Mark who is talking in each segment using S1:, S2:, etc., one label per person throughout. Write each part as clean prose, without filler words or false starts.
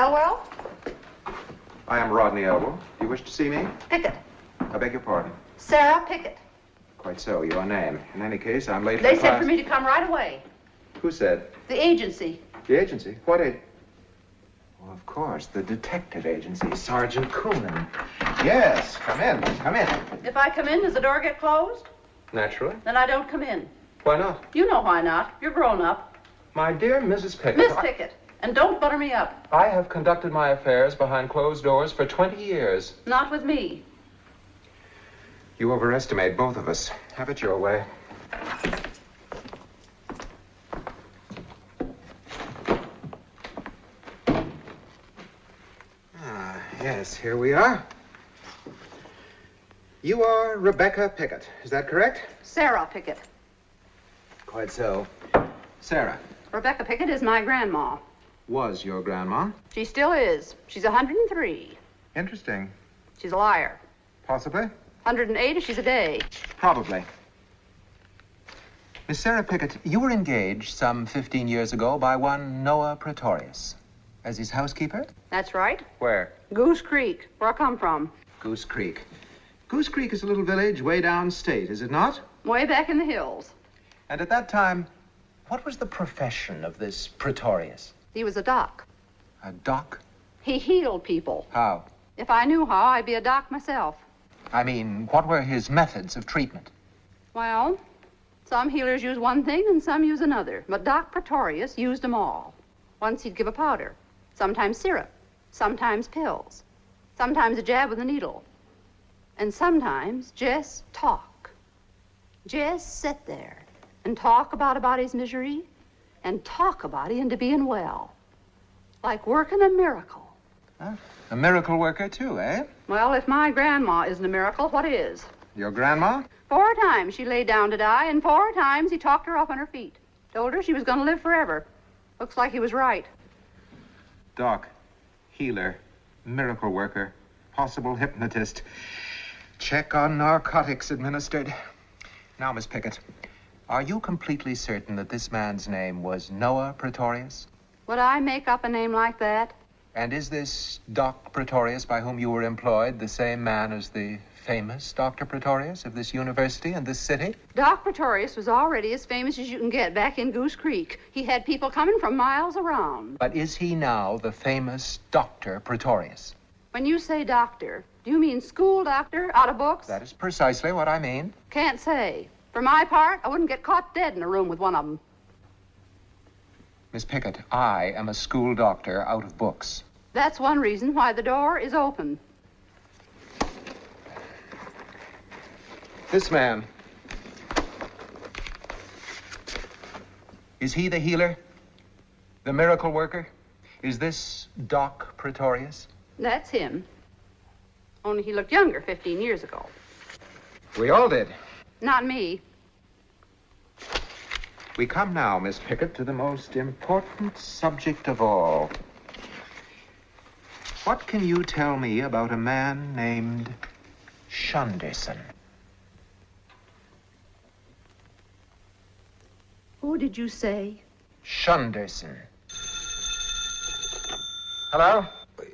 S1: Elwell?
S2: I am Rodney Elwell. Do you wish to see me?
S1: Pickett.
S2: I beg your pardon.
S1: Sarah Pickett.
S2: Quite so, your name. In any case, I'm late for
S1: They
S2: class.
S1: said for me to come right away.
S2: Who said?
S1: The agency.
S2: The agency? What agency? Well, of course, the detective agency, Sergeant Coonan. Yes, come in, come in.
S1: If I come in, does the door get closed?
S2: Naturally.
S1: Then I don't come in.
S2: Why not?
S1: You know why not. You're grown up.
S2: My dear Mrs. Pickett.
S1: Miss Pickett. And don't butter me up.
S2: I have conducted my affairs behind closed doors for 20 years.
S1: Not with me.
S2: You overestimate both of us. Have it your way. Yes, here we are. You are Rebecca Pickett, is that correct?
S1: Sarah Pickett.
S2: Quite so. Sarah.
S1: Rebecca Pickett is my grandma.
S2: Was your grandma?
S1: She still is. She's 103.
S2: Interesting.
S1: She's a liar.
S2: Possibly?
S1: 108 if she's a day.
S2: Probably. Miss Sarah Pickett, you were engaged some 15 years ago by one Noah Pretorius as his housekeeper?
S1: That's right.
S2: Where?
S1: Goose Creek, where I come from.
S2: Goose Creek. Goose Creek is a little village way downstate, is it not?
S1: Way back in the hills.
S2: And at that time, what was the profession of this Pretorius?
S1: He was a doc.
S2: A doc?
S1: He healed people.
S2: How?
S1: If I knew how, I'd be a doc myself.
S2: I mean, what were his methods of treatment?
S1: Well, some healers use one thing and some use another. But Doc Pretorius used them all. Once he'd give a powder, sometimes syrup, sometimes pills, sometimes a jab with a needle, and sometimes just talk. Just sit there and talk about a body's misery and talk a body into being well. Like working a miracle.
S2: Huh? A miracle worker, too, eh?
S1: Well, if my grandma isn't a miracle, what is?
S2: Your grandma?
S1: 4 times she lay down to die, and 4 times he talked her up on her feet. Told her she was going to live forever. Looks like he was right.
S2: Doc, healer, miracle worker, possible hypnotist. Check on narcotics administered. Now, Miss Pickett, are you completely certain that this man's name was Noah Pretorius?
S1: Would I make up a name like that?
S2: And is this Doc Pretorius by whom you were employed the same man as the famous Dr. Pretorius of this university and this city?
S1: Doc Pretorius was already as famous as you can get back in Goose Creek. He had people coming from miles around.
S2: But is he now the famous Dr. Pretorius?
S1: When you say doctor, do you mean school doctor, out of books?
S2: That is precisely what I mean.
S1: Can't say. For my part, I wouldn't get caught dead in a room with one of them.
S2: Miss Pickett, I am a school doctor out of books.
S1: That's one reason why the door is open.
S2: This man. Is he the healer? The miracle worker? Is this Doc Pretorius?
S1: That's him. Only he looked younger 15 years ago.
S2: We all did.
S1: Not me.
S2: We come now, Miss Pickett, to the most important subject of all. What can you tell me about a man named Shunderson?
S1: Who did you say?
S2: Shunderson. Hello?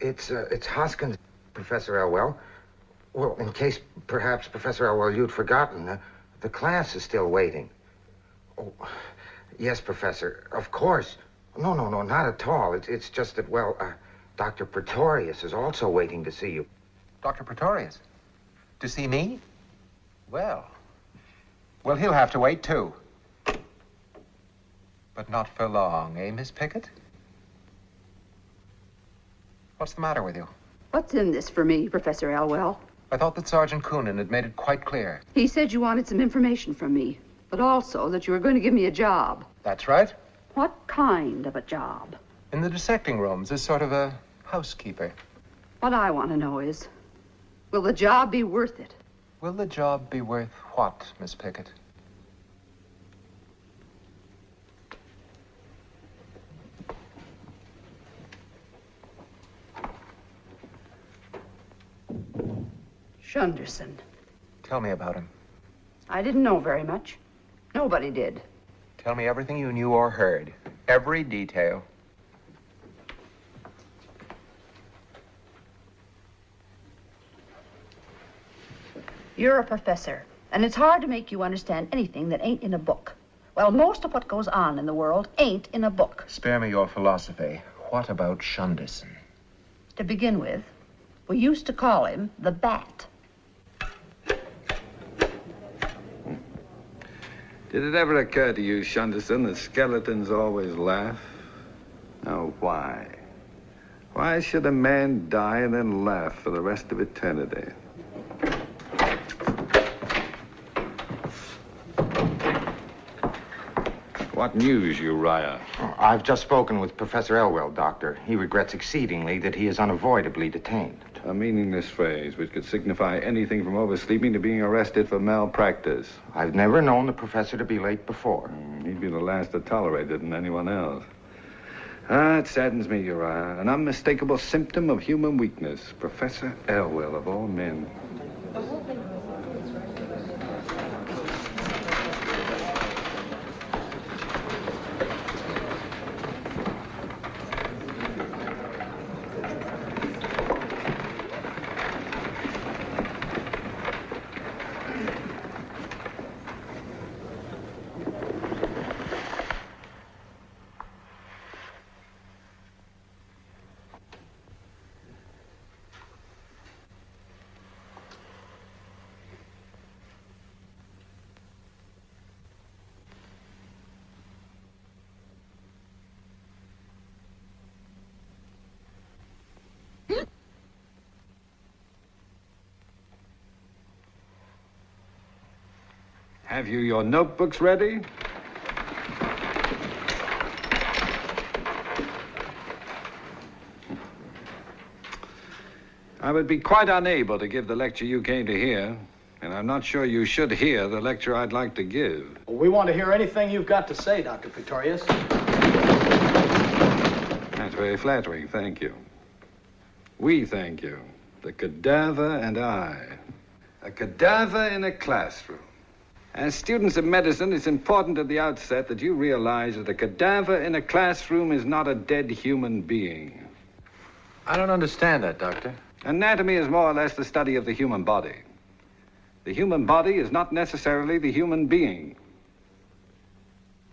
S3: It's Hoskins, Professor Elwell. Well, in case perhaps, Professor Elwell, you'd forgotten, the class is still waiting. Oh, yes, Professor, of course. No, not at all. It's just that, well, Dr. Pretorius is also waiting to see you.
S2: Dr. Pretorius? To see me? Well, he'll have to wait, too. But not for long, eh, Miss Pickett? What's the matter with you?
S1: What's in this for me, Professor Elwell?
S2: I thought that Sergeant Coonan had made it quite clear.
S1: He said you wanted some information from me, but also that you were going to give me a job.
S2: That's right.
S1: What kind of a job?
S2: In the dissecting rooms, as sort of a housekeeper.
S1: What I want to know is, will the job be worth it?
S2: Will the job be worth what, Miss Pickett?
S1: Shunderson.
S2: Tell me about him.
S1: I didn't know very much. Nobody did.
S2: Tell me everything you knew or heard. Every detail.
S1: You're a professor, and it's hard to make you understand anything that ain't in a book. Well, most of what goes on in the world ain't in a book.
S2: Spare me your philosophy. What about Shunderson?
S1: To begin with, we used to call him the Bat.
S4: Did it ever occur to you, Shunderson, that skeletons always laugh? Now, why? Why should a man die and then laugh for the rest of eternity? What news, Uriah?
S3: Oh, I've just spoken with Professor Elwell, Doctor. He regrets exceedingly that he is unavoidably detained.
S4: A meaningless phrase which could signify anything from oversleeping to being arrested for malpractice.
S3: I've never known the professor to be late before.
S4: He'd be the last to tolerate it than anyone else. Ah, it saddens me, Uriah. An unmistakable symptom of human weakness. Professor Elwell, of all men. Have you your notebooks ready? I would be quite unable to give the lecture you came to hear, and I'm not sure you should hear the lecture I'd like to give.
S5: Well, we want to hear anything you've got to say, Dr. Pretorius.
S4: That's very flattering, thank you. We thank you. The cadaver and I. A cadaver in a classroom. As students of medicine, it's important at the outset that you realize that a cadaver in a classroom is not a dead human being.
S6: I don't understand that, Doctor.
S4: Anatomy is more or less the study of the human body. The human body is not necessarily the human being.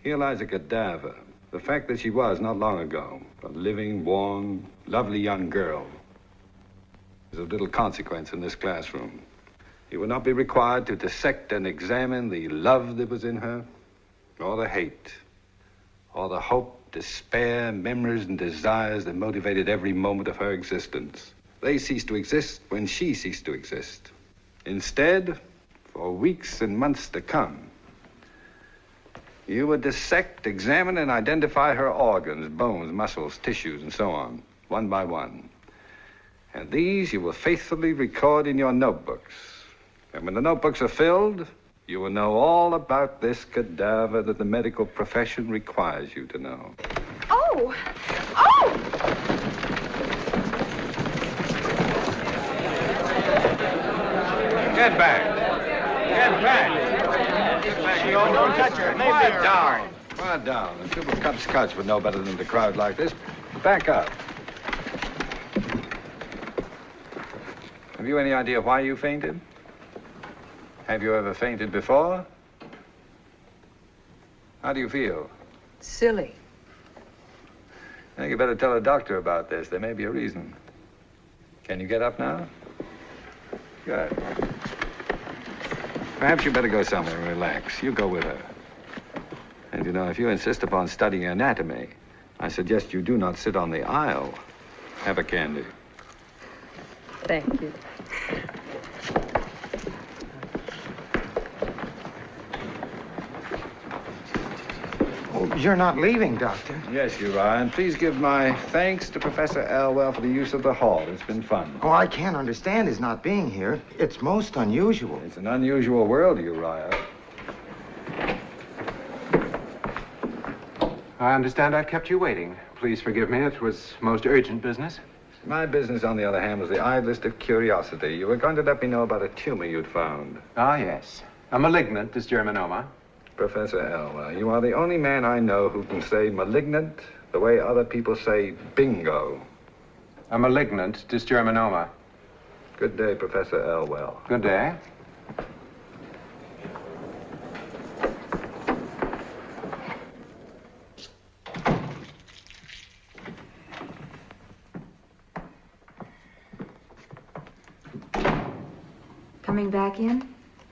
S4: Here lies a cadaver. The fact that she was, not long ago, a living, warm, lovely young girl is of little consequence in this classroom. You will not be required to dissect and examine the love that was in her, or the hate, or the hope, despair, memories, and desires that motivated every moment of her existence. They ceased to exist when she ceased to exist. Instead, for weeks and months to come, you would dissect, examine, and identify her organs, bones, muscles, tissues, and so on, one by one. And these you will faithfully record in your notebooks. And when the notebooks are filled, you will know all about this cadaver that the medical profession requires you to know.
S1: Oh! Oh!
S4: Get back. Get back.
S5: Don't touch her.
S4: Quiet down. Quiet down. The Super Cubs Cuts would know better than to crowd like this. Back up. Have you any idea why you fainted? Have you ever fainted before? How do you feel?
S7: Silly.
S4: I think you better tell a doctor about this. There may be a reason. Can you get up now? Good. Perhaps you better go somewhere and relax. You go with her. And you know, if you insist upon studying anatomy, I suggest you do not sit on the aisle. Have a candy.
S7: Thank you.
S3: You're not leaving, Doctor.
S4: Yes, you are. And please give my thanks to Professor Elwell for the use of the hall. It's been fun.
S3: Oh, I can't understand his not being here. It's most unusual.
S4: It's an unusual world, Uriah.
S2: I understand I've kept you waiting. Please forgive me. It was most urgent business.
S4: My business, on the other hand, was the idlest of curiosity. You were going to let me know about a tumor you'd found.
S2: Ah, yes. A malignant dysgerminoma.
S4: Professor Elwell, you are the only man I know who can say malignant the way other people say bingo.
S2: A malignant dysgerminoma.
S4: Good day, Professor Elwell.
S2: Good day.
S8: coming back in?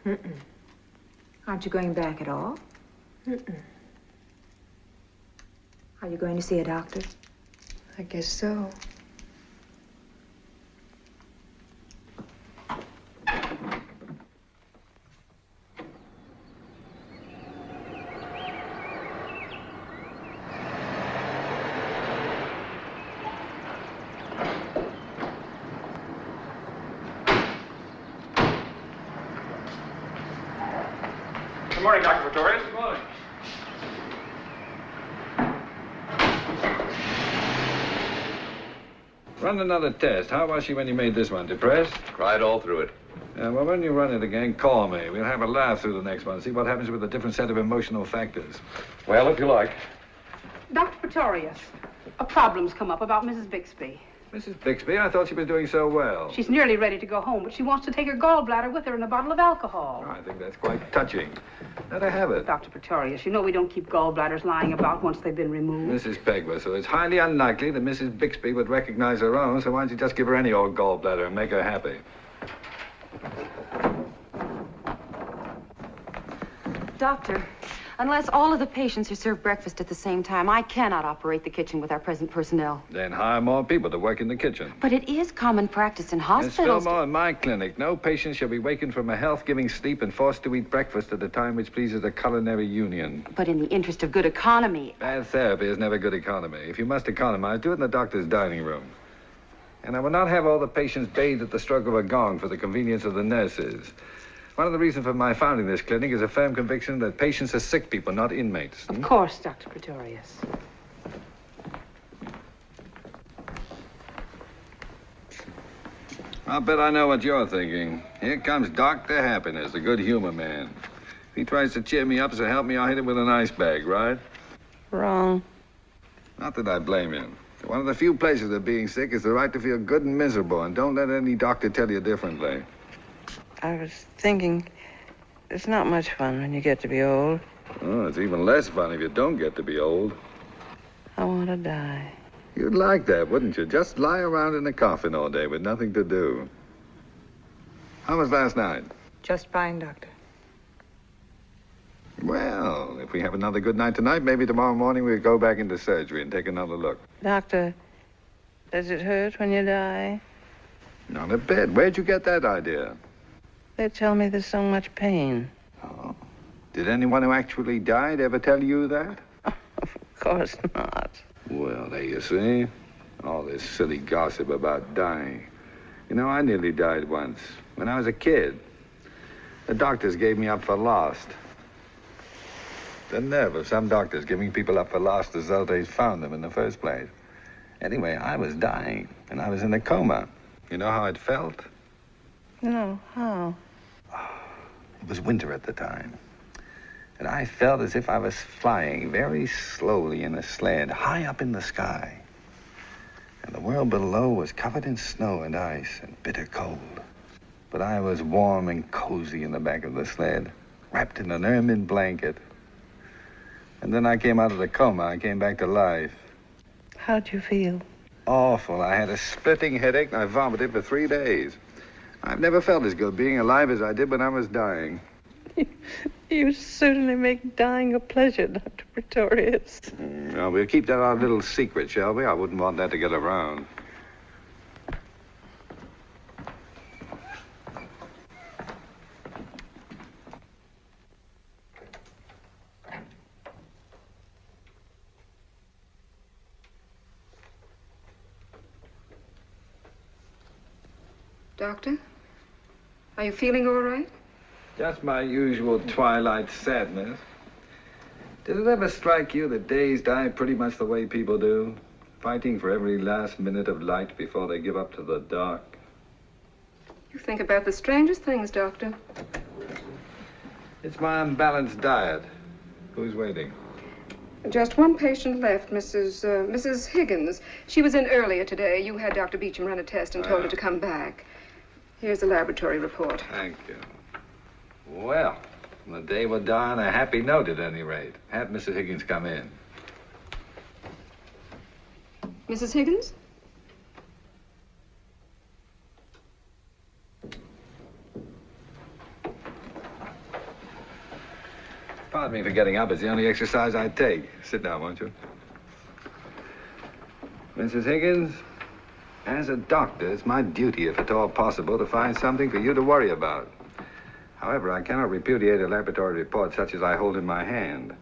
S7: Mm-mm.
S8: Aren't you going back at all?
S7: Mm-mm.
S8: Are you going to see a doctor?
S7: I guess so.
S9: Good morning, Dr. Pretorius. Good morning.
S4: Run another test. How was she when you made this one? Depressed?
S10: Cried all through it.
S4: Well, when you run it again, call me. We'll have a laugh through the next one. See what happens with a different set of emotional factors.
S10: Well, if you like.
S1: Dr. Pretorius, a problem's come up about Mrs. Bixby.
S4: Mrs. Bixby, I thought she was doing so well.
S1: She's nearly ready to go home, but she wants to take her gallbladder with her and a bottle of alcohol.
S4: I think that's quite touching. Let her have it.
S1: Dr. Pretorius, you know we don't keep gallbladders lying about once they've been removed.
S4: Mrs. Pegler, it's highly unlikely that Mrs. Bixby would recognize her own, so why don't you just give her any old gallbladder and make her happy?
S11: Doctor, unless all of the patients are served breakfast at the same time, I cannot operate the kitchen with our present personnel.
S4: Then hire more people to work in the kitchen.
S11: But it is common practice in
S4: Miss
S11: hospitals.
S4: Fillmore, in my clinic, no patient shall be wakened from a health-giving sleep and forced to eat breakfast at a time which pleases the culinary union.
S11: But in the interest of good economy.
S4: Bad therapy is never good economy. If you must economize, do it in the doctor's dining room. And I will not have all the patients bathed at the stroke of a gong for the convenience of the nurses. One of the reasons for my founding this clinic is a firm conviction that patients are sick people, not inmates.
S1: Of course, Dr. Pretorius.
S4: I'll bet I know what you're thinking. Here comes Dr. Happiness, the good humor man. If he tries to cheer me up so help me, I'll hit him with an ice bag, right?
S7: Wrong.
S4: Not that I blame you. One of the few places of being sick is the right to feel good and miserable, and don't let any doctor tell you differently.
S7: I was thinking, it's not much fun when you get to be old.
S4: Oh, it's even less fun if you don't get to be old.
S7: I want to die.
S4: You'd like that, wouldn't you? Just lie around in a coffin all day with nothing to do. How was last night?
S7: Just fine, Doctor.
S4: Well, if we have another good night tonight, maybe tomorrow morning we'll go back into surgery and take another look.
S7: Doctor, does it hurt when you die?
S4: Not a bit. Where'd you get that idea?
S7: They tell me there's so much pain.
S4: Oh. Did anyone who actually died ever tell you that?
S7: Of course not.
S4: Well, there you see. All this silly gossip about dying. You know, I nearly died once. When I was a kid. The doctors gave me up for lost. The nerve of some doctors giving people up for lost as though they'd found them in the first place. Anyway, I was dying, and I was in a coma. You know how it felt?
S7: No, how?
S4: It was winter at the time. And I felt as if I was flying very slowly in a sled high up in the sky. And the world below was covered in snow and ice and bitter cold. But I was warm and cozy in the back of the sled, wrapped in an ermine blanket. And then I came out of the coma. I came back to life.
S7: How'd you feel?
S4: Awful. I had a splitting headache and I vomited for 3 days. I've never felt as good being alive as I did when I was dying.
S7: You certainly make dying a pleasure, Dr. Pretorius.
S4: Well, we'll keep that our little secret, shall we? I wouldn't want that to get around.
S1: Doctor, are you feeling all right?
S4: Just my usual twilight sadness. Did it ever strike you that days die pretty much the way people do? Fighting for every last minute of light before they give up to the dark.
S1: You think about the strangest things, Doctor.
S4: It's my unbalanced diet. Who's waiting?
S1: Just one patient left, Mrs. Higgins. She was in earlier today. You had Dr. Beecham run a test and told her to come back. Here's the laboratory report.
S4: Thank you. Well, the day will die on a happy note at any rate. Have Mrs. Higgins come in.
S1: Mrs. Higgins?
S4: Pardon me for getting up. It's the only exercise I take. Sit down, won't you? Mrs. Higgins, as a doctor, it's my duty, if at all possible, to find something for you to worry about. However, I cannot repudiate a laboratory report such as I hold in my hand.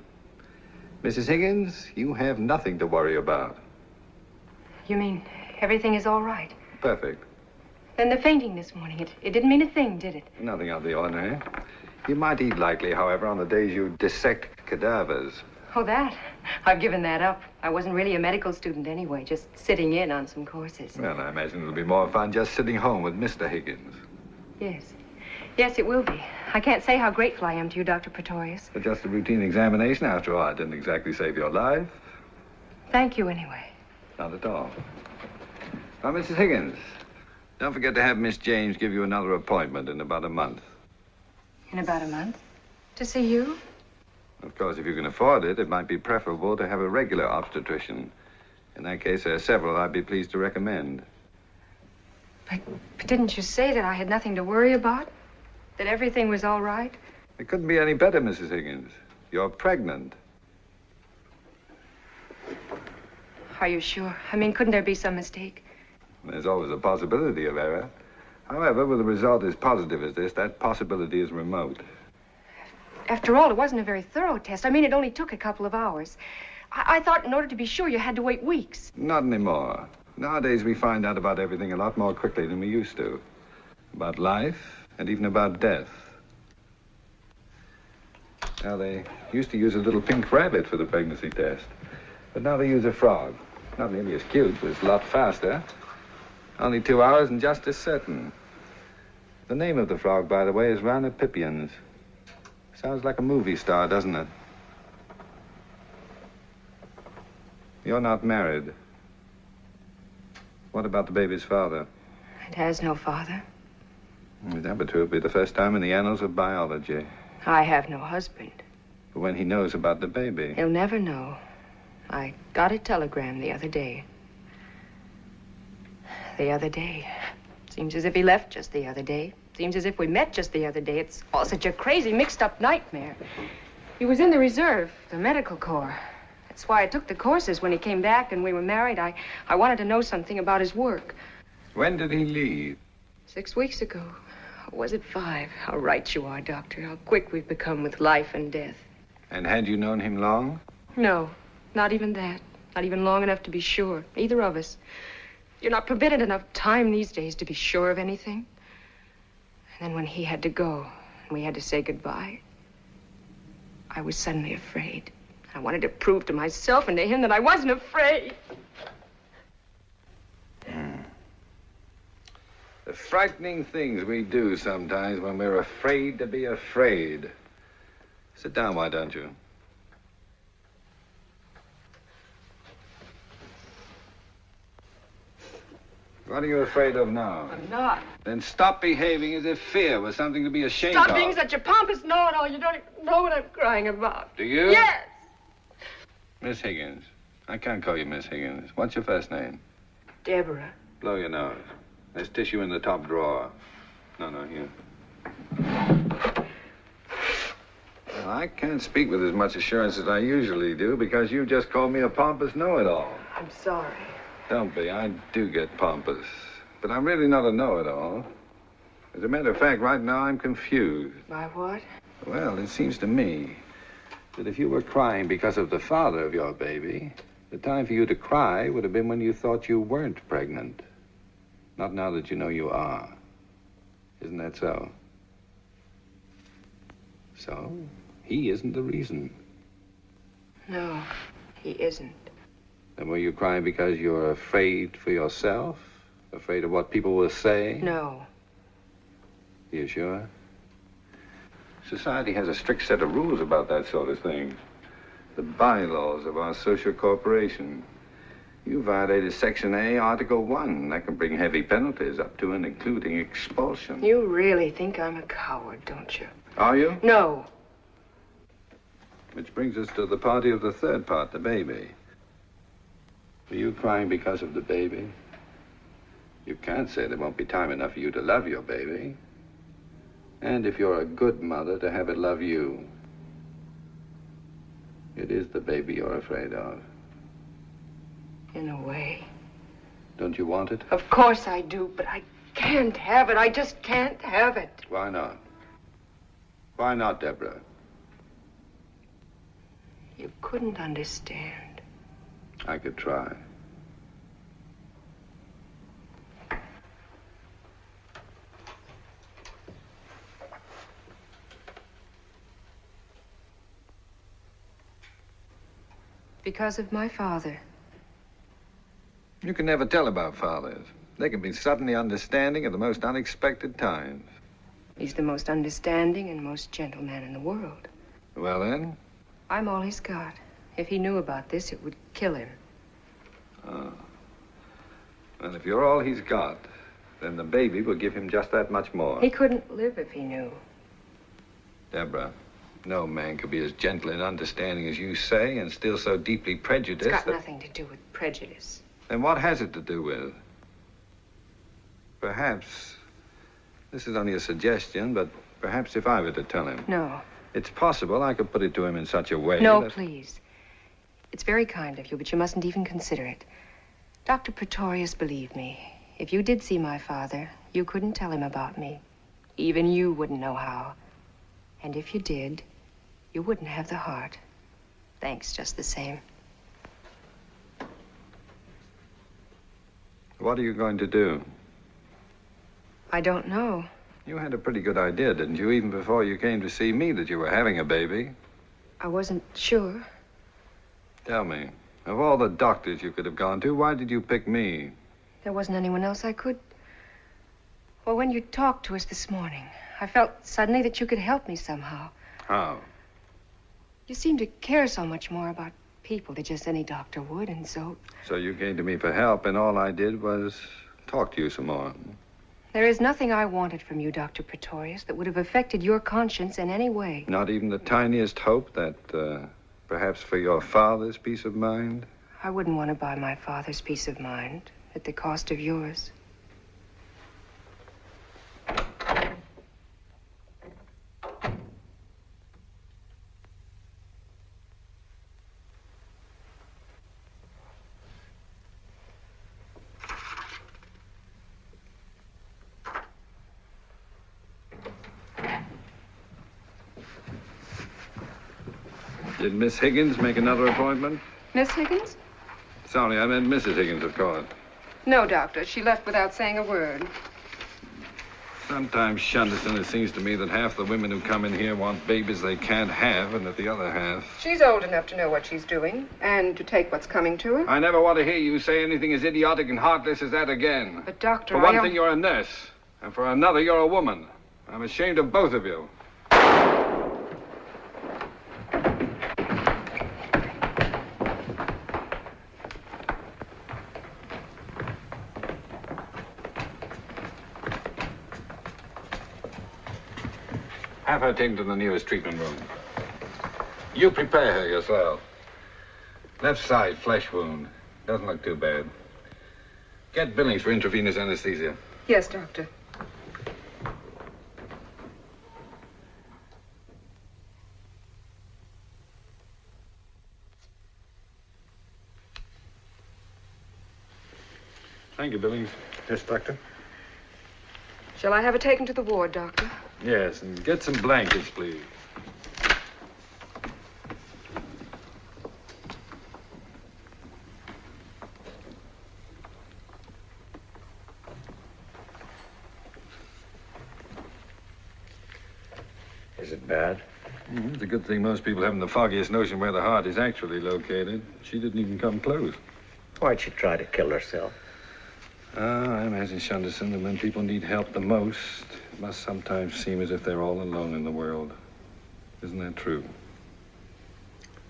S4: Mrs. Higgins, you have nothing to worry about.
S11: You mean everything is all right?
S4: Perfect.
S11: Then the fainting this morning, it didn't mean a thing, did it?
S4: Nothing out of the ordinary. You might eat lightly, however, on the days you dissect cadavers.
S11: Oh, that? I've given that up. I wasn't really a medical student anyway, just sitting in on some courses.
S4: Well, I imagine it'll be more fun just sitting home with Mr. Higgins.
S11: Yes. Yes, it will be. I can't say how grateful I am to you, Dr. Pretorius.
S4: But just a routine examination, after all. I didn't exactly save your life.
S11: Thank you anyway.
S4: Not at all. Now, Mrs. Higgins, don't forget to have Miss James give you another appointment in about a month.
S11: In about a month? To see you?
S4: Of course, if you can afford it, it might be preferable to have a regular obstetrician. In that case, there are several I'd be pleased to recommend.
S11: But didn't you say that I had nothing to worry about? That everything was all right?
S4: It couldn't be any better, Mrs. Higgins. You're pregnant.
S11: Are you sure? I mean, couldn't there be some mistake?
S4: There's always a possibility of error. However, with a result as positive as this, that possibility is remote.
S11: After all, it wasn't a very thorough test. I mean, it only took a couple of hours. I thought in order to be sure you had to wait weeks.
S4: Not anymore. Nowadays, we find out about everything a lot more quickly than we used to. About life, and even about death. Now, they used to use a little pink rabbit for the pregnancy test. But now they use a frog. Not nearly as cute, but it's a lot faster. Only 2 hours and just as certain. The name of the frog, by the way, is Rhinopipians. Sounds like a movie star, doesn't it? You're not married. What about the baby's father?
S11: It has no father.
S4: If that were true, it'd be the first time in the annals of biology.
S11: I have no husband.
S4: But when he knows about the baby...
S11: He'll never know. I got a telegram the other day. The other day. Seems as if he left just the other day. Seems as if we met just the other day. It's all such a crazy, mixed-up nightmare. He was in the reserve, the medical corps. That's why I took the courses when he came back and we were married. I wanted to know something about his work.
S4: When did he leave?
S11: 6 weeks ago. Or was it 5? How right you are, Doctor. How quick we've become with life and death.
S4: And had you known him long?
S11: No, not even that. Not even long enough to be sure. Either of us. You're not permitted enough time these days to be sure of anything. And then when he had to go, and we had to say goodbye, I was suddenly afraid. I wanted to prove to myself and to him that I wasn't afraid.
S4: The frightening things we do sometimes when we're afraid to be afraid. Sit down, why don't you? What are you afraid of now?
S11: I'm not.
S4: Then stop behaving as if fear was something to be ashamed of.
S11: Stop being such a pompous know-it-all. You don't even know what I'm crying about.
S4: Do you?
S11: Yes.
S4: Miss Higgins. I can't call you Miss Higgins. What's your first name?
S11: Deborah.
S4: Blow your nose. There's tissue in the top drawer. No, here. Well, I can't speak with as much assurance as I usually do because you just called me a pompous know-it-all.
S11: I'm sorry.
S4: Don't be. I do get pompous. But I'm really not a know-it-all. As a matter of fact, right now I'm confused.
S11: By what?
S4: Well, it seems to me that if you were crying because of the father of your baby, the time for you to cry would have been when you thought you weren't pregnant. Not now that you know you are. Isn't that so? So, he isn't the reason.
S11: No, he isn't.
S4: Then were you crying because you're afraid for yourself? Afraid of what people will say?
S11: No.
S4: You sure? Society has a strict set of rules about that sort of thing. The bylaws of our social corporation. You violated Section A, Article 1. That can bring heavy penalties up to and including expulsion.
S11: You really think I'm a coward, don't you?
S4: Are you?
S11: No.
S4: Which brings us to the party of the third part, the baby. Were you crying because of the baby? You can't say there won't be time enough for you to love your baby. And if you're a good mother, to have it love you. It is the baby you're afraid of.
S11: In a way.
S4: Don't you want it?
S11: Of course I do, but I can't have it. I just can't have it.
S4: Why not? Why not, Deborah?
S11: You couldn't understand.
S4: I could try.
S11: Because of my father.
S4: You can never tell about fathers. They can be suddenly understanding at the most unexpected times.
S11: He's the most understanding and most gentle man in the world.
S4: Well, then?
S11: I'm all he's got. If he knew about this, it would kill him.
S4: Oh. Well, if you're all he's got, then the baby will give him just that much more.
S11: He couldn't live if he knew.
S4: Deborah, no man could be as gentle and understanding as you say and still so deeply prejudiced.
S11: It's got nothing to do with prejudice.
S4: Then what has it to do with? Perhaps, this is only a suggestion, but perhaps if I were to tell him.
S11: No.
S4: It's possible I could put it to him in such a way
S11: No,
S4: that...
S11: please. It's very kind of you, but you mustn't even consider it. Dr. Pretorius, believe me, if you did see my father, you couldn't tell him about me. Even you wouldn't know how. And if you did, you wouldn't have the heart. Thanks just the same.
S4: What are you going to do?
S11: I don't know.
S4: You had a pretty good idea, didn't you, even before you came to see me, that you were having a baby?
S11: I wasn't sure.
S4: Tell me, of all the doctors you could have gone to, why did you pick me?
S11: There wasn't anyone else I could. Well, when you talked to us this morning, I felt suddenly that you could help me somehow.
S4: How?
S11: You seem to care so much more about people than just any doctor would, and so...
S4: So you came to me for help, and all I did was talk to you some more.
S11: There is nothing I wanted from you, Dr. Pretorius, that would have affected your conscience in any way.
S4: Not even the tiniest hope that, perhaps for your father's peace of mind?
S11: I wouldn't want to buy my father's peace of mind at the cost of yours.
S4: Did Miss Higgins make another appointment?
S11: Miss Higgins?
S4: Sorry, I meant Mrs. Higgins, of course.
S11: No, Doctor. She left without saying a word.
S4: Sometimes, Shunderson, it seems to me that half the women who come in here want babies they can't have, and that the other half...
S11: She's old enough to know what she's doing, and to take what's coming to her.
S4: I never want to hear you say anything as idiotic and heartless as that again.
S11: But, Doctor,
S4: For one thing, you're a nurse, and for another, you're a woman. I'm ashamed of both of you. Have her taken to the nearest treatment room. You prepare her yourself. Left side, flesh wound. Doesn't look too bad. Get Billings for intravenous anesthesia.
S11: Yes, Doctor.
S4: Thank you, Billings.
S2: Yes, Doctor.
S11: Shall I have her taken to the ward, Doctor?
S4: Yes, and get some blankets, please.
S10: Is it bad?
S4: It's a good thing most people haven't the foggiest notion where the heart is actually located. She didn't even come close.
S10: Why'd she try to kill herself?
S4: I imagine, Shunderson, that when people need help the most, it must sometimes seem as if they're all alone in the world. Isn't that true?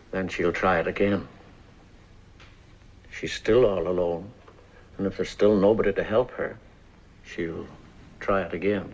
S10: Then she'll try it again. She's still all alone. And if there's still nobody to help her, she'll try it again.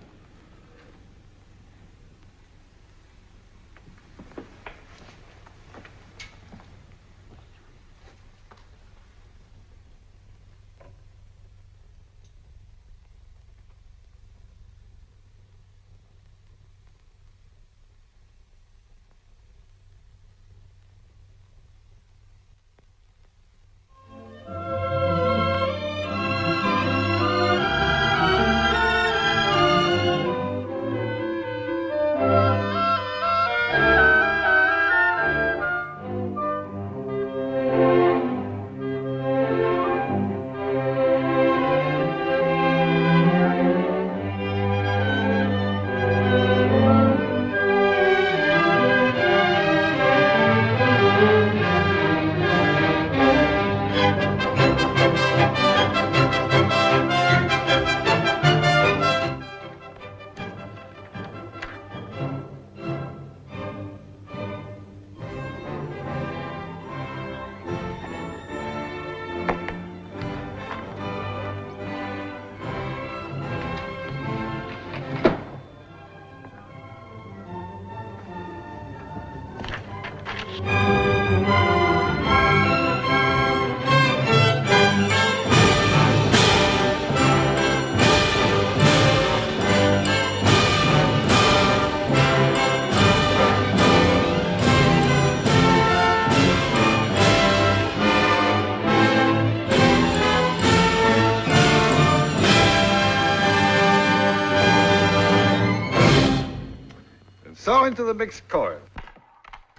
S4: So into the mixed chorus.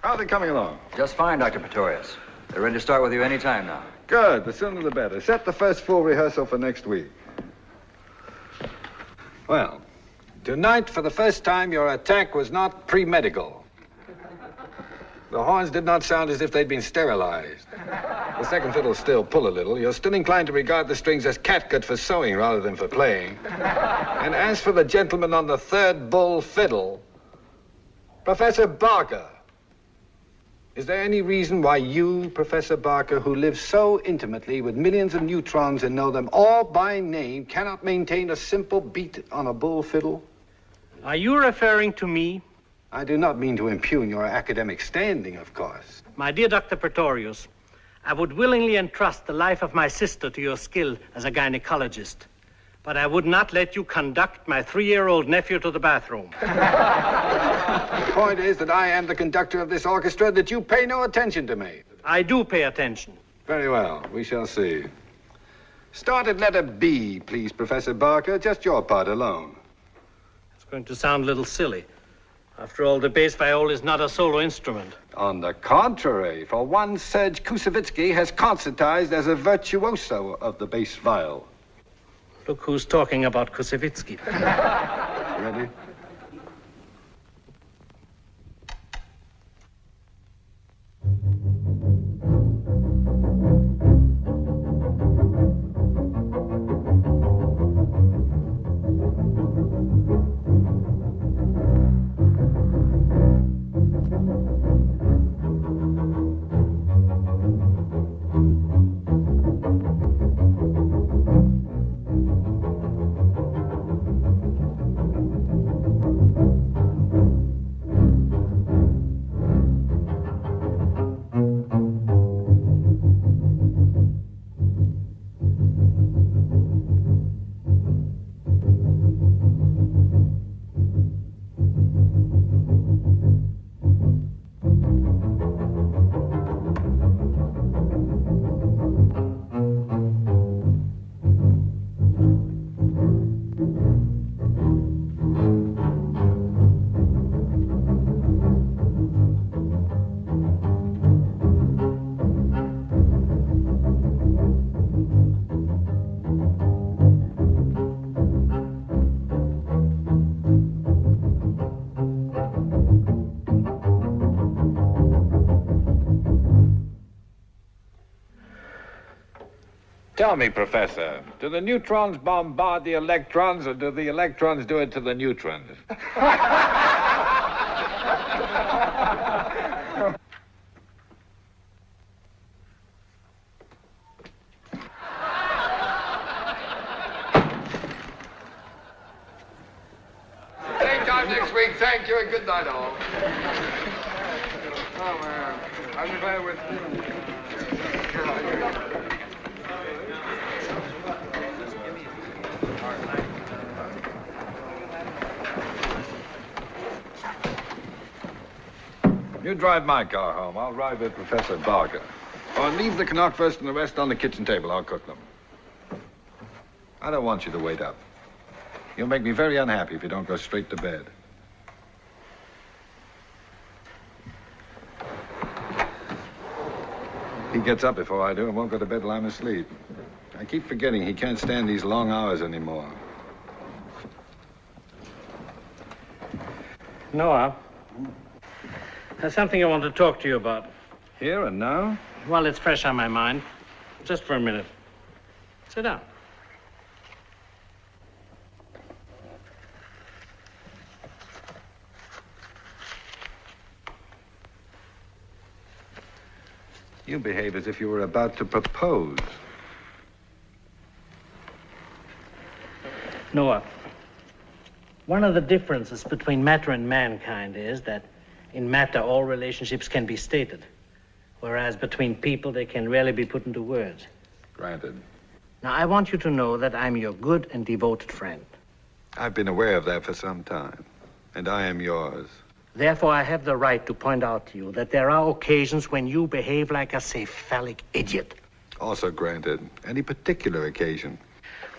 S4: How are they coming along?
S12: Just fine, Dr. Pretorius. They're ready to start with you any time now.
S4: Good. The sooner the better. Set the first full rehearsal for next week. Well, tonight, for the first time, your attack was not pre-medical. The horns did not sound as if they'd been sterilized. The second fiddle still pull a little. You're still inclined to regard the strings as catgut for sewing rather than for playing. And as for the gentleman on the third bull fiddle, Professor Barker, is there any reason why you, Professor Barker, who live so intimately with millions of neutrons and know them all by name, cannot maintain a simple beat on a bull fiddle?
S13: Are you referring to me?
S4: I do not mean to impugn your academic standing, of course.
S13: My dear Dr. Pretorius, I would willingly entrust the life of my sister to your skill as a gynecologist, but I would not let you conduct my 3-year-old nephew to the bathroom.
S4: The point is that I am the conductor of this orchestra, that you pay no attention to me.
S13: I do pay attention.
S4: Very well. We shall see. Start at letter B, please, Professor Barker. Just your part alone.
S13: It's going to sound a little silly. After all, the bass viol is not a solo instrument.
S4: On the contrary, for one, Serge Koussevitzky has concertized as a virtuoso of the bass viol.
S13: Look who's talking about Koussevitzky.
S4: Ready? Tell me, Professor, do the neutrons bombard the electrons, or do the electrons do it to the neutrons? Same time next week. Thank you and good night, all. Oh, man. I'm glad with You drive my car home. I'll ride with Professor Barker. Or leave the Canuck first and the rest on the kitchen table. I'll cook them. I don't want you to wait up. You'll make me very unhappy if you don't go straight to bed. He gets up before I do and won't go to bed till I'm asleep. I keep forgetting he can't stand these long hours anymore.
S13: Noah, there's something I want to talk to you about.
S4: Here and now?
S13: Well, it's fresh on my mind. Just for a minute. Sit down.
S4: You behave as if you were about to propose.
S13: Noah, one of the differences between matter and mankind is that in matter all relationships can be stated, whereas between people they can rarely be put into words.
S4: Granted.
S13: Now, I want you to know that I'm your good and devoted friend.
S4: I've been aware of that for some time, and I am yours.
S13: Therefore, I have the right to point out to you that there are occasions when you behave like a cephalic idiot.
S4: Also granted. Any particular occasion?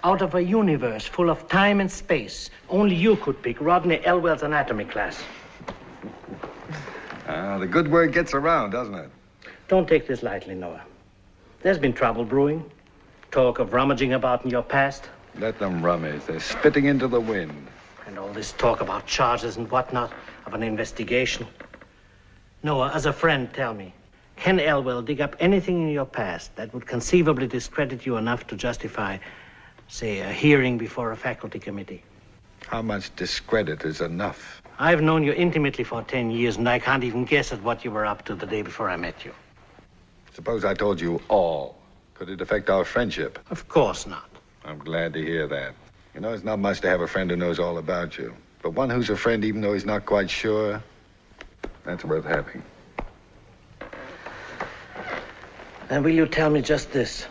S13: Out of a universe full of time and space, only you could pick Rodney Elwell's anatomy class.
S4: The good word gets around, doesn't it?
S13: Don't take this lightly, Noah. There's been trouble brewing. Talk of rummaging about in your past.
S4: Let them rummage. They're spitting into the wind.
S13: And all this talk about charges and whatnot, of an investigation. Noah, as a friend, tell me, can Elwell dig up anything in your past that would conceivably discredit you enough to justify, say, a hearing before a faculty committee?
S4: How much discredit is enough?
S13: I've known you intimately for 10 years, and I can't even guess at what you were up to the day before I met you.
S4: Suppose I told you all. Could it affect our friendship?
S13: Of course not.
S4: I'm glad to hear that. You know, it's not much to have a friend who knows all about you. But one who's a friend even though he's not quite sure, that's worth having.
S13: And will you tell me just this?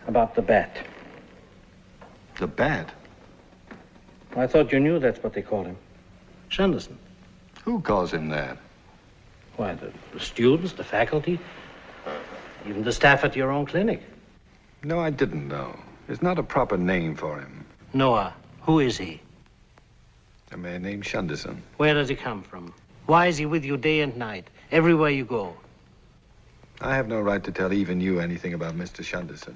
S13: About the bat.
S4: The bat?
S13: I thought you knew that's what they call him. Shanderson.
S4: Who calls him that?
S13: Why, the students, the faculty, even the staff at your own clinic.
S4: No, I didn't know. There's not a proper name for him.
S13: Noah, who is he?
S4: A man named Shanderson.
S13: Where does he come from? Why is he with you day and night, everywhere you go?
S4: I have no right to tell even you anything about Mr. Shanderson.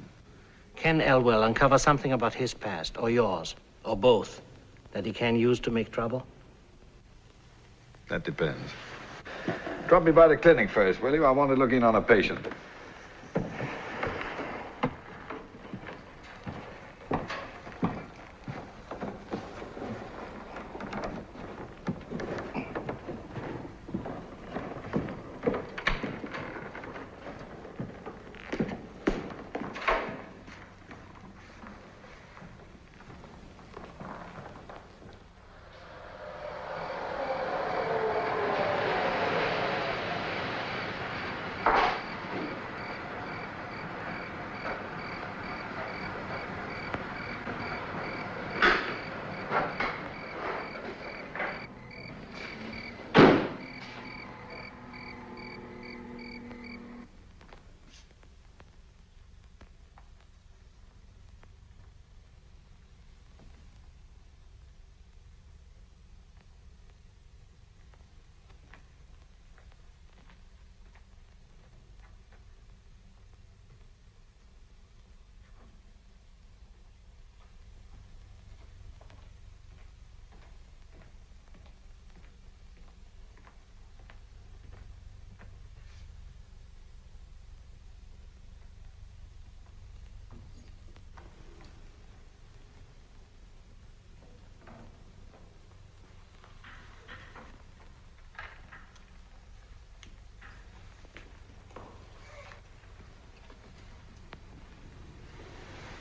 S13: Can Elwell uncover something about his past, or yours, or both, that he can use to make trouble?
S4: That depends. Drop me by the clinic first, will you? I want to look in on a patient.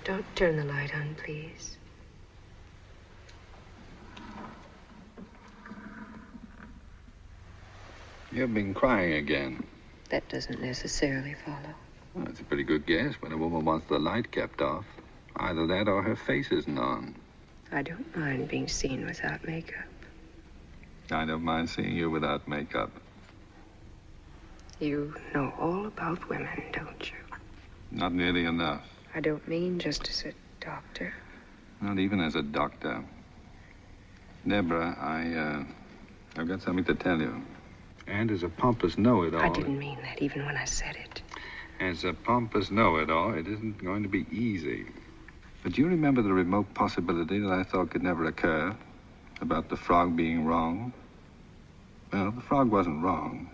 S11: Don't turn the light on, please.
S4: You've been crying again.
S11: That doesn't necessarily follow.
S4: Well, that's a pretty good guess when a woman wants the light kept off. Either that or her face isn't on.
S11: I don't mind being seen without makeup.
S4: I don't mind seeing you without makeup.
S11: You know all about women, don't you?
S4: Not nearly enough.
S11: I don't mean just as a doctor.
S4: Not even as a doctor. Deborah, I've got something to tell you. And as a pompous know-it-all...
S11: I didn't mean that even when I said it.
S4: As a pompous know-it-all, it isn't going to be easy. But do you remember the remote possibility that I thought could never occur? About the frog being wrong? Well, the frog wasn't wrong.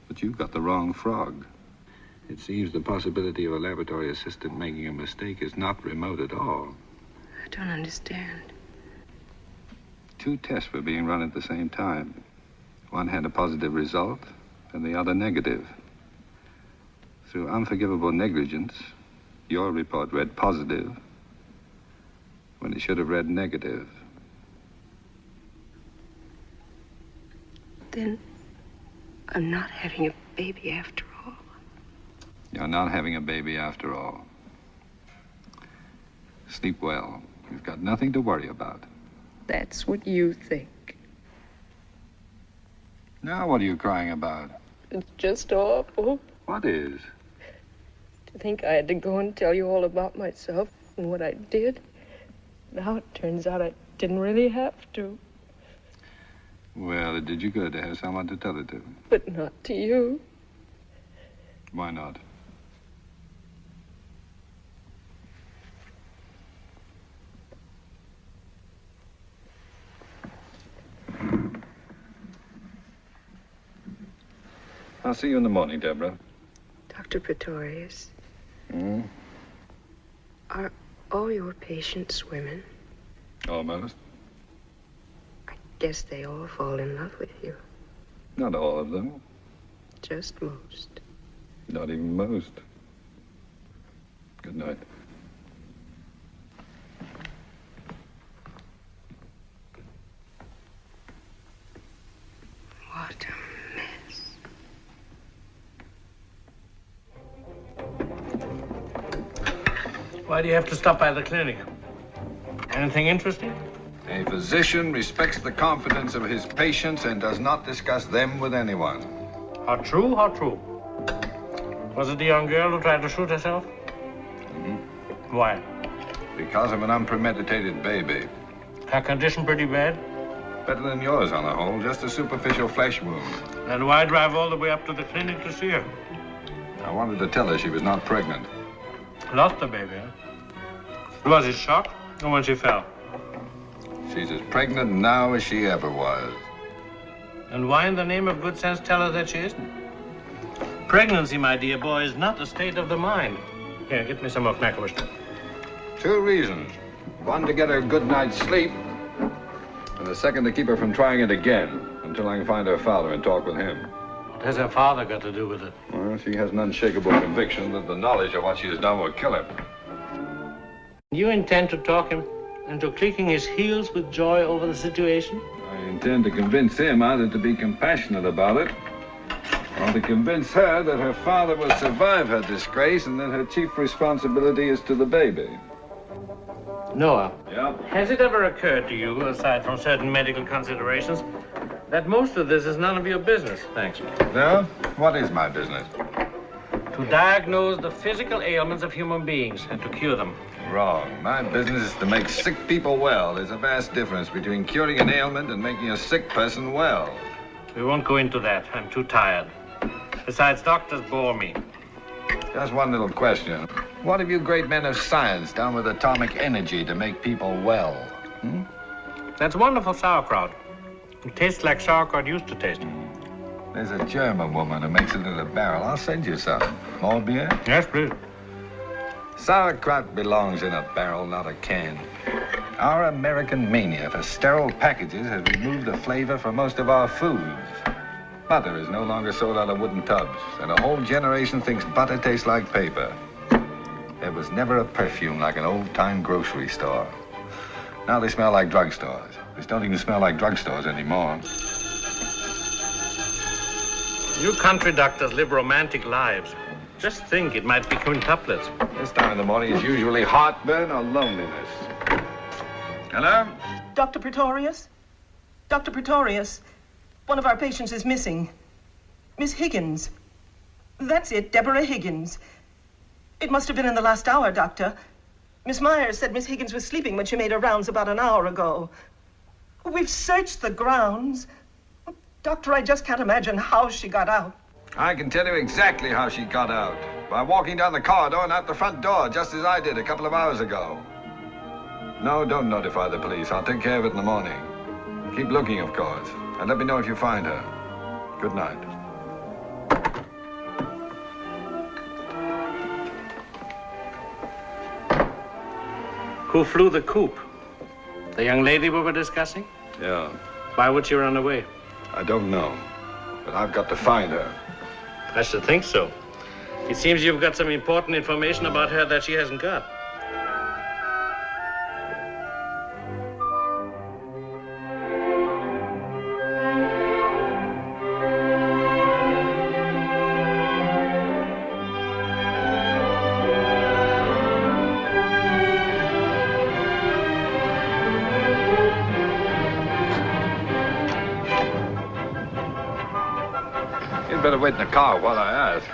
S4: But you got the wrong frog. It seems the possibility of a laboratory assistant making a mistake is not remote at all.
S11: I don't understand.
S4: 2 tests were being run at the same time. One had a positive result, and the other negative. Through unforgivable negligence, your report read positive when it should have read negative.
S11: Then I'm not having a baby after all.
S4: You're not having a baby after all. Sleep well. You've got nothing to worry about.
S11: That's what you think.
S4: Now what are you crying about?
S11: It's just awful.
S4: What is?
S11: To think I had to go and tell you all about myself and what I did. Now it turns out I didn't really have to.
S4: Well, Well, it did you good to have someone to tell it to.
S7: But not to you.
S4: Why not? I'll see you in the morning, Deborah.
S11: Dr. Pretorius,
S4: Hmm?
S11: are all your patients women?
S4: Almost.
S11: Guess they all fall in love with you.
S4: Not all of them.
S11: Just most.
S4: Not even most. Good night.
S11: What a mess.
S13: Why do you have to stop by the clinic? Anything interesting?
S4: A physician respects the confidence of his patients and does not discuss them with anyone.
S13: How true, how true. Was it the young girl who tried to shoot herself?
S4: Mm-hmm.
S13: Why?
S4: Because of an unpremeditated baby.
S13: Her condition pretty bad?
S4: Better than yours on the whole, just a superficial flesh wound.
S13: Then why drive all the way up to the clinic to see her?
S4: I wanted to tell her she was not pregnant.
S13: Lost the baby, huh? Was it shock or when she fell?
S4: She's as pregnant now as she ever was.
S13: And why in the name of good sense tell her that she isn't? Pregnancy, my dear boy, is not a state of the mind. Here, get me some of McAllister.
S4: 2 reasons. One, to get her a good night's sleep. And the second, to keep her from trying it again until I can find her father and talk with him.
S13: What has her father got to do with it?
S4: Well, she has an unshakable conviction that the knowledge of what she has done will kill her.
S13: You intend to talk him into clicking his heels with joy over the situation?
S4: I intend to convince him either to be compassionate about it or to convince her that her father will survive her disgrace and that her chief responsibility is to the baby.
S13: Noah.
S4: Yeah?
S13: Has it ever occurred to you, aside from certain medical considerations, that most of this is none of your business? Thanks.
S4: No? What is my business?
S13: To diagnose the physical ailments of human beings and to cure them.
S4: Wrong. My business is to make sick people well. There's a vast difference between curing an ailment and making a sick person well.
S13: We won't go into that. I'm too tired. Besides, doctors bore me.
S4: Just one little question. What have you great men of science done with atomic energy to make people well? Hmm?
S13: That's wonderful sauerkraut. It tastes like sauerkraut used to taste.
S4: There's a German woman who makes it in a barrel. I'll send you some. More beer?
S13: Yes, please.
S4: Sauerkraut belongs in a barrel, not a can. Our American mania for sterile packages has removed the flavor from most of our foods. Butter is no longer sold out of wooden tubs, and a whole generation thinks butter tastes like paper. There was never a perfume like an old-time grocery store. Now they smell like drugstores. They don't even smell like drugstores anymore.
S13: You country doctors live romantic lives. Just think, it might be quintuplets.
S4: This time in the morning is usually heartburn or loneliness. Hello?
S14: Dr. Pretorius? Dr. Pretorius, one of our patients is missing. Miss Higgins. That's it, Deborah Higgins. It must have been in the last hour, Doctor. Miss Myers said Miss Higgins was sleeping when she made her rounds about an hour ago. We've searched the grounds. Doctor, I just can't imagine how she got out.
S4: I can tell you exactly how she got out. By walking down the corridor and out the front door, just as I did a couple of hours ago. No, don't notify the police. I'll take care of it in the morning. Keep looking, of course. And let me know if you find her. Good night.
S13: Who flew the coop? The young lady we were discussing?
S4: Yeah.
S13: Why would she run away?
S4: I don't know. But I've got to find her.
S13: I should think so. It seems you've got some important information about her that she hasn't got.
S4: You'd better wait in the car while I ask.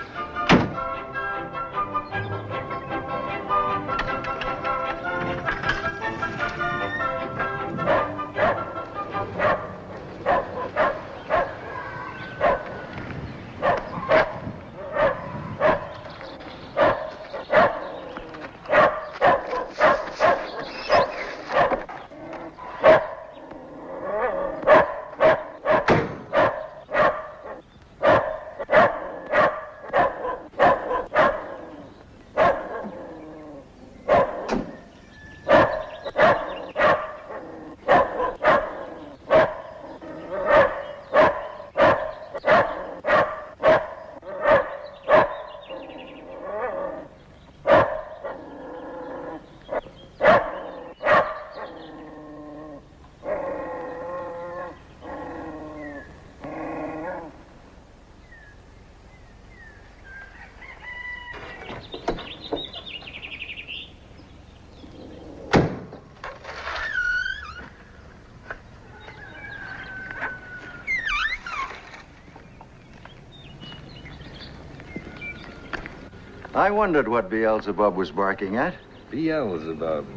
S15: I wondered what Beelzebub was barking at.
S4: Beelzebub.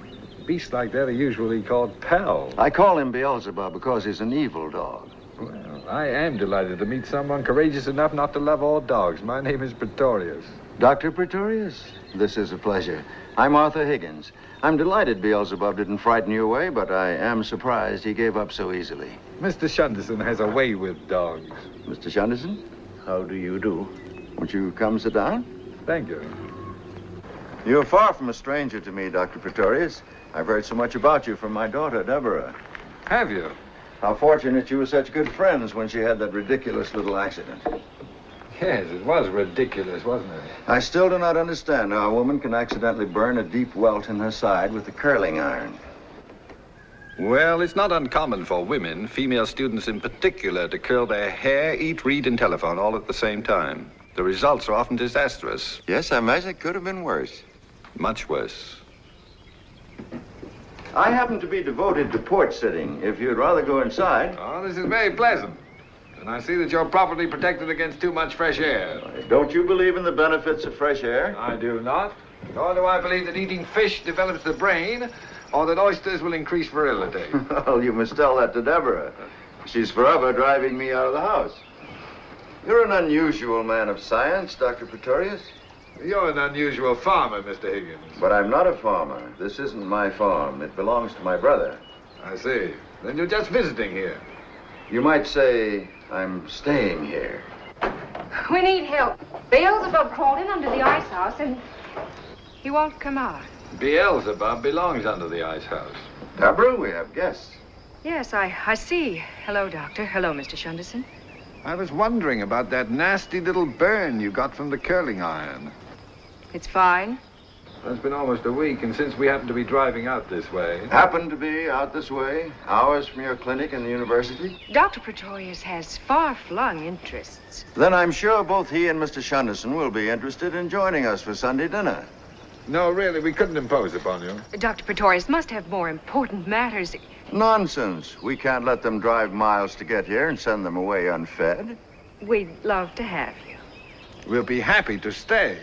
S4: Beasts like that are usually called pals.
S15: I call him Beelzebub because he's an evil dog.
S4: Well, I am delighted to meet someone courageous enough not to love all dogs. My name is Pretorius.
S15: Dr. Pretorius, this is a pleasure. I'm Arthur Higgins. I'm delighted Beelzebub didn't frighten you away, but I am surprised he gave up so easily.
S4: Mr. Shunderson has a way with dogs.
S15: Mr. Shunderson?
S10: How do you do?
S15: Won't you come sit down?
S4: Thank you.
S15: You're far from a stranger to me, Dr. Pretorius. I've heard so much about you from my daughter, Deborah.
S4: Have you?
S15: How fortunate you were such good friends when she had that ridiculous little accident.
S4: Yes, it was ridiculous, wasn't it?
S15: I still do not understand how a woman can accidentally burn a deep welt in her side with a curling iron.
S4: Well, it's not uncommon for women, female students in particular, to curl their hair, eat, read, and telephone all at the same time. The results are often disastrous.
S15: Yes, I imagine it could have been worse.
S4: Much worse.
S15: I happen to be devoted to porch sitting. If you'd rather go inside.
S4: Oh, this is very pleasant. And I see that you're properly protected against too much fresh air.
S15: Don't you believe in the benefits of fresh air?
S4: I do not. Nor do I believe that eating fish develops the brain, or that oysters will increase virility.
S15: Well, you must tell that to Deborah. She's forever driving me out of the house. You're an unusual man of science, Dr. Pretorius.
S4: You're an unusual farmer, Mr. Higgins.
S15: But I'm not a farmer. This isn't my farm. It belongs to my brother.
S4: I see. Then you're just visiting here.
S15: You might say I'm staying here.
S11: We need help. Beelzebub crawled in under the ice house and he won't come out.
S4: Beelzebub belongs under the ice house.
S15: Deborah, we have guests.
S11: Yes, I see. Hello, Doctor. Hello, Mr. Shunderson.
S4: I was wondering about that nasty little burn you got from the curling iron.
S11: It's fine.
S4: It's been almost a week, and since we happen to be driving out this way...
S15: Happen to be out this way, hours from your clinic in the university?
S11: Dr. Pretorius has far-flung interests.
S15: Then I'm sure both he and Mr. Shunderson will be interested in joining us for Sunday dinner.
S4: No, really, we couldn't impose upon you.
S11: Dr. Pretorius must have more important matters.
S15: Nonsense. We can't let them drive miles to get here and send them away unfed.
S11: We'd love to have you.
S4: We'll be happy to stay.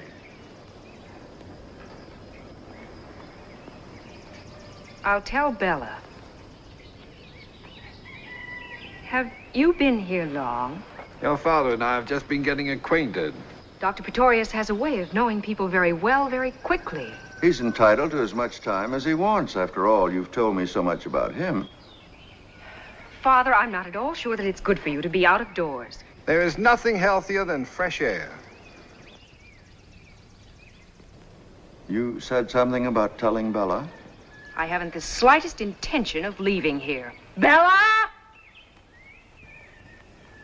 S11: I'll tell Bella. Have you been here long?
S4: Your father and I have just been getting acquainted.
S11: Dr. Pretorius has a way of knowing people very well, very quickly.
S15: He's entitled to as much time as he wants. After all, you've told me so much about him.
S11: Father, I'm not at all sure that it's good for you to be out of doors.
S4: There is nothing healthier than fresh air.
S15: You said something about telling Bella?
S11: I haven't the slightest intention of leaving here. Bella!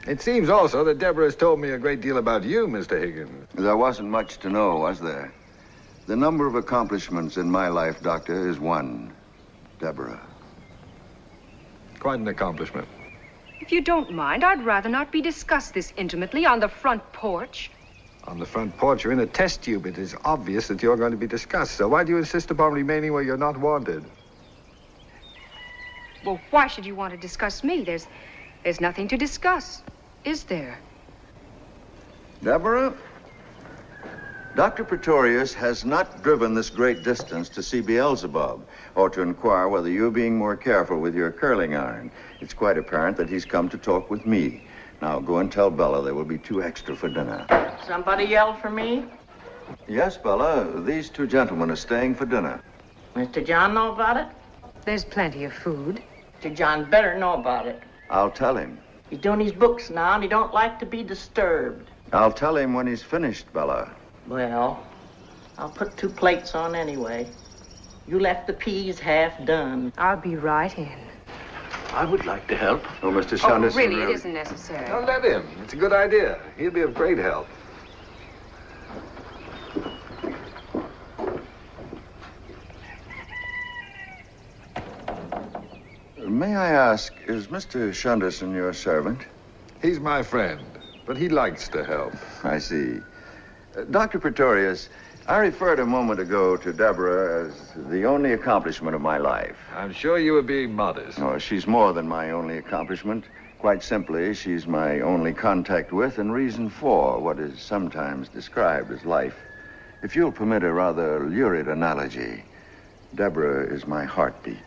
S4: It seems also that Deborah has told me a great deal about you, Mr. Higgins.
S15: There wasn't much to know, was there? The number of accomplishments in my life, Doctor, is one. Deborah.
S4: Quite an accomplishment.
S11: If you don't mind, I'd rather not be discussed this intimately on the front porch.
S4: On the front porch, you're in a test tube. It is obvious that you're going to be discussed. So why do you insist upon remaining where you're not wanted?
S11: Well, why should you want to discuss me? There's nothing to discuss, is there?
S15: Deborah, Dr. Pretorius has not driven this great distance to see Beelzebub or to inquire whether you're being more careful with your curling iron. It's quite apparent that he's come to talk with me. Now, go and tell Bella there will be 2 extra for dinner.
S16: Somebody yelled for me?
S15: Yes, Bella. These 2 gentlemen are staying for dinner.
S16: Mr. John know about it?
S11: There's plenty of food.
S16: Mr. John better know about it.
S15: I'll tell him.
S16: He's doing his books now, and he don't like to be disturbed.
S15: I'll tell him when he's finished, Bella.
S16: Well, I'll put 2 plates on anyway. You left the peas half done.
S11: I'll be right in.
S10: I would like to help.
S15: Oh, Mr. Shunderson.
S11: Really, it isn't necessary.
S4: Don't let him. It's a good idea. He'll be of great help.
S15: May I ask, is Mr. Shunderson your servant?
S4: He's my friend, but he likes to help.
S15: I see. Dr. Pretorius, I referred a moment ago to Deborah as the only accomplishment of my life.
S4: I'm sure you were being modest.
S15: Oh, she's more than my only accomplishment. Quite simply, she's my only contact with and reason for what is sometimes described as life. If you'll permit a rather lurid analogy, Deborah is my heartbeat.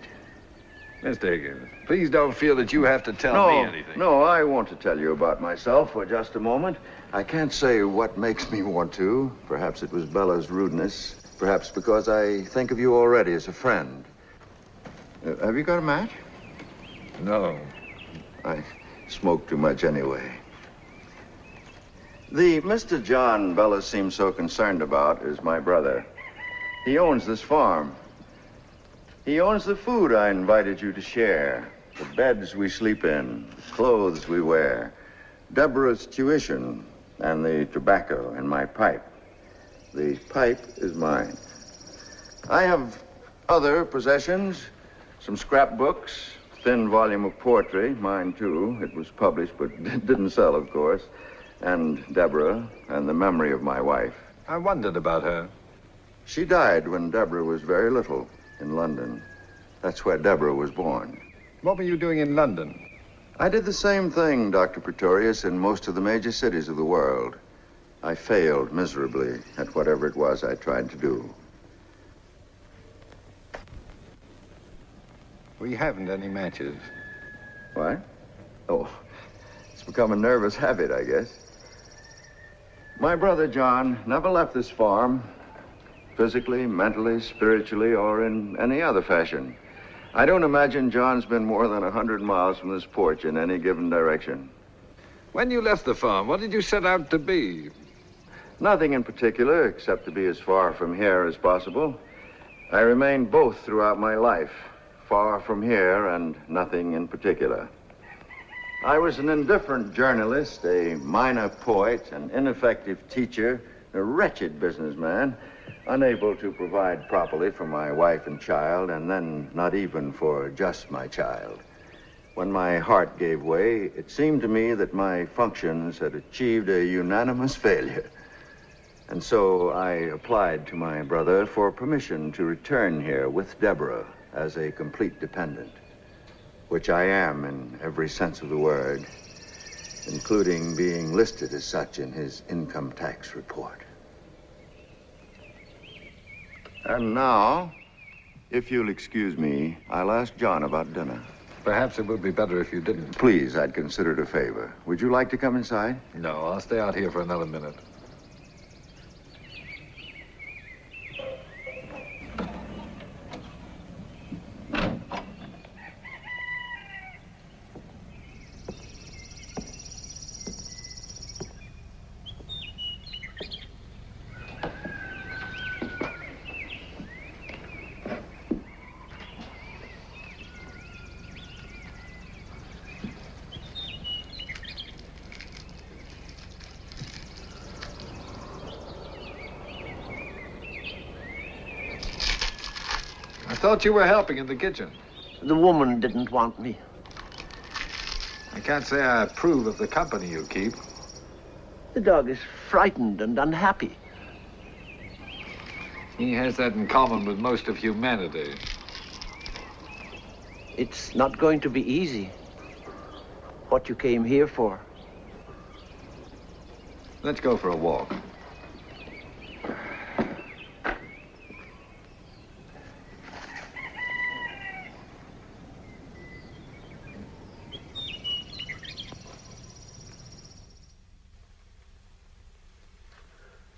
S4: Mr. Higgins, please don't feel that you have to tell me anything.
S15: No, I want to tell you about myself for just a moment. I can't say what makes me want to. Perhaps it was Bella's rudeness. Perhaps because I think of you already as a friend. Have you got a match?
S4: No.
S15: I smoke too much anyway. The Mr. John Bella seems so concerned about is my brother. He owns this farm. He owns the food I invited you to share, the beds we sleep in, the clothes we wear, Deborah's tuition, and the tobacco in my pipe. The pipe is mine. I have other possessions, some scrapbooks, thin volume of poetry, mine too. It was published, but it didn't sell, of course. And Deborah, and the memory of my wife.
S4: I wondered about her.
S15: She died when Deborah was very little in London. That's where Deborah was born.
S4: What were you doing in London?
S15: I did the same thing, Dr. Pretorius, in most of the major cities of the world. I failed miserably at whatever it was I tried to do.
S4: We haven't any matches.
S15: What? Oh, it's become a nervous habit, I guess. My brother John never left this farm, physically, mentally, spiritually, or in any other fashion. I don't imagine John's been more than 100 miles from this porch in any given direction.
S4: When you left the farm, what did you set out to be?
S15: Nothing in particular, except to be as far from here as possible. I remained both throughout my life, far from here and nothing in particular. I was an indifferent journalist, a minor poet, an ineffective teacher, a wretched businessman, unable to provide properly for my wife and child, and then not even for just my child. When my heart gave way, it seemed to me that my functions had achieved a unanimous failure. And so I applied to my brother for permission to return here with Deborah as a complete dependent, which I am in every sense of the word, including being listed as such in his income tax report. And now, if you'll excuse me, I'll ask John about dinner.
S4: Perhaps it would be better if you didn't.
S15: Please, I'd consider it a favor. Would you like to come inside?
S4: No, I'll stay out here for another minute. I thought you were helping in the kitchen.
S13: The woman didn't want me.
S4: I can't say I approve of the company you keep.
S13: The dog is frightened and unhappy.
S4: He has that in common with most of humanity.
S13: It's not going to be easy. What you came here for.
S4: Let's go for a walk.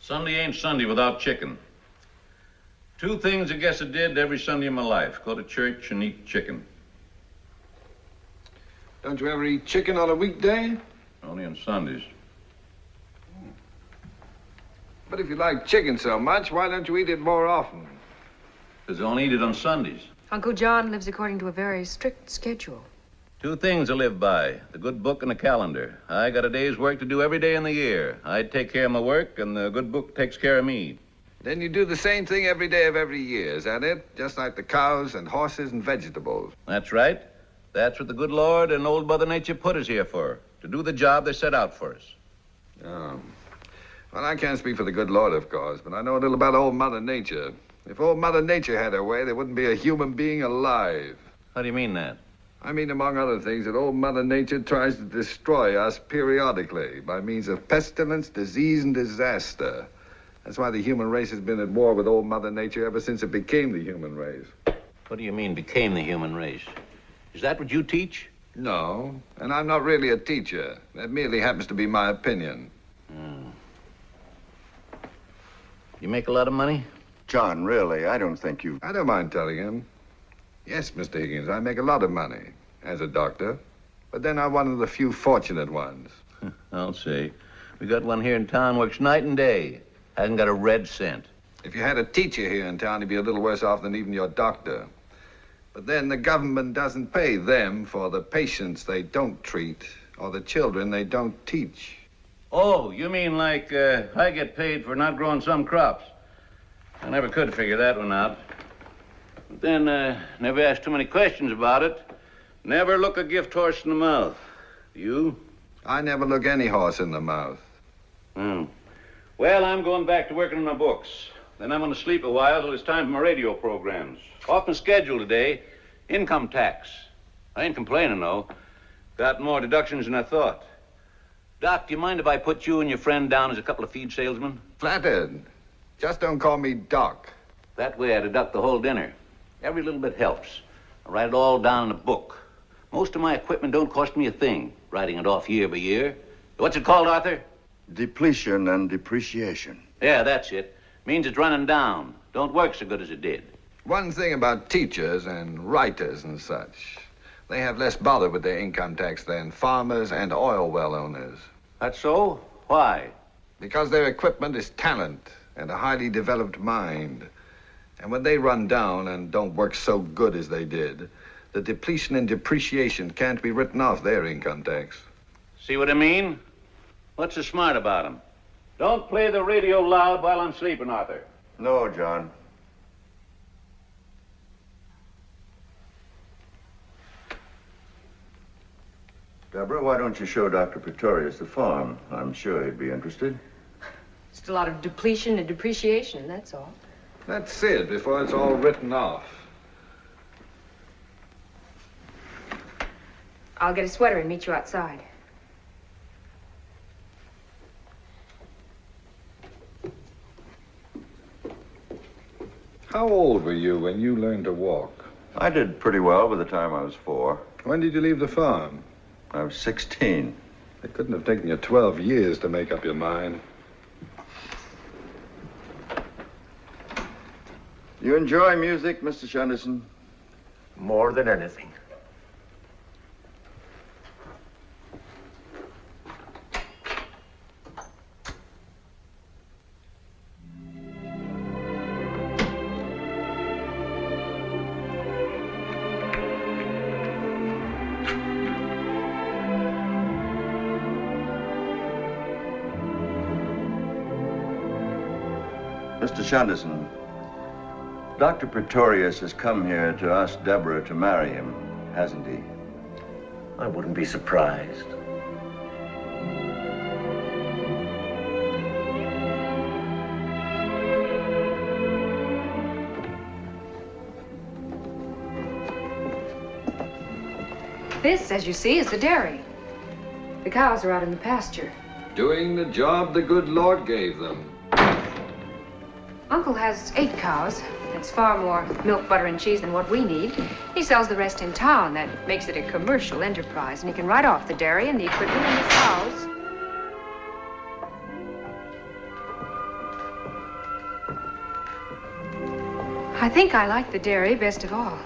S17: Sunday ain't Sunday without chicken. Two things I guess I did every Sunday of my life. Go to church and eat chicken.
S4: Don't you ever eat chicken on a weekday?
S17: Only on Sundays.
S4: But if you like chicken so much, why don't you eat it more often?
S17: Because I only eat it on Sundays.
S11: Uncle John lives according to a very strict schedule.
S17: Two things I live by, the good book and the calendar. I got a day's work to do every day in the year. I take care of my work, and the good book takes care of me.
S4: Then you do the same thing every day of every year, is that it? Just like the cows and horses and vegetables.
S17: That's right. That's what the good Lord and old Mother Nature put us here for, to do the job they set out for us.
S4: Oh. Well, I can't speak for the good Lord, of course, but I know a little about old Mother Nature. If old Mother Nature had her way, there wouldn't be a human being alive.
S17: How do you mean that?
S4: I mean, among other things, that old Mother Nature tries to destroy us periodically by means of pestilence, disease, and disaster. That's why the human race has been at war with old Mother Nature ever since it became the human race.
S17: What do you mean, became the human race? Is that what you teach?
S4: No, and I'm not really a teacher. That merely happens to be my opinion.
S17: You make a lot of money?
S15: John, really, I don't think you...
S4: I don't mind telling him. Yes, Mr. Higgins, I make a lot of money as a doctor. But then I'm one of the few fortunate ones.
S17: I'll say. We got one here in town, works night and day. Hasn't got a red cent.
S4: If you had a teacher here in town, he'd be a little worse off than even your doctor. But then the government doesn't pay them for the patients they don't treat or the children they don't teach.
S17: Oh, you mean like I get paid for not growing some crops? I never could figure that one out. But then, never asked too many questions about it. Never look a gift horse in the mouth. You?
S4: I never look any horse in the mouth.
S17: Well, I'm going back to working on my books. Then I'm going to sleep a while till it's time for my radio programs. Off my schedule today, income tax. I ain't complaining, though. Got more deductions than I thought. Doc, do you mind if I put you and your friend down as a couple of feed salesmen?
S4: Flattered. Just don't call me Doc.
S17: That way I deduct the whole dinner. Every little bit helps. I write it all down in a book. Most of my equipment don't cost me a thing, writing it off year by year. What's it called, Arthur?
S15: Depletion and depreciation.
S17: Yeah, that's it. Means it's running down. Don't work so good as it did.
S4: One thing about teachers and writers and such, they have less bother with their income tax than farmers and oil well owners.
S17: That's so? Why?
S4: Because their equipment is talent and a highly developed mind. And when they run down and don't work so good as they did, the depletion and depreciation can't be written off their income tax.
S17: See what I mean? What's so smart about them? Don't play the radio loud while I'm sleeping, Arthur.
S15: No, John. Deborah, why don't you show Dr. Pretorius the farm? I'm sure he'd be interested.
S11: Just a lot of depletion and depreciation, that's all.
S4: That's it, before it's all written off.
S11: I'll get a sweater and meet you outside.
S4: How old were you when you learned to walk?
S15: I did pretty well by the time I was 4.
S4: When did you leave the farm?
S15: I was 16.
S4: It couldn't have taken you 12 years to make up your mind.
S15: You enjoy music, Mr. Shenderson?
S10: More than anything.
S15: Mr. Shenderson, Dr. Pretorius has come here to ask Deborah to marry him, hasn't he?
S10: I wouldn't be surprised.
S11: This, as you see, is the dairy. The cows are out in the pasture.
S4: Doing the job the good Lord gave them.
S11: Uncle has 8 cows. That's far more milk, butter, and cheese than what we need. He sells the rest in town. That makes it a commercial enterprise, and he can write off the dairy and the equipment and the cows. I think I like the dairy best of all.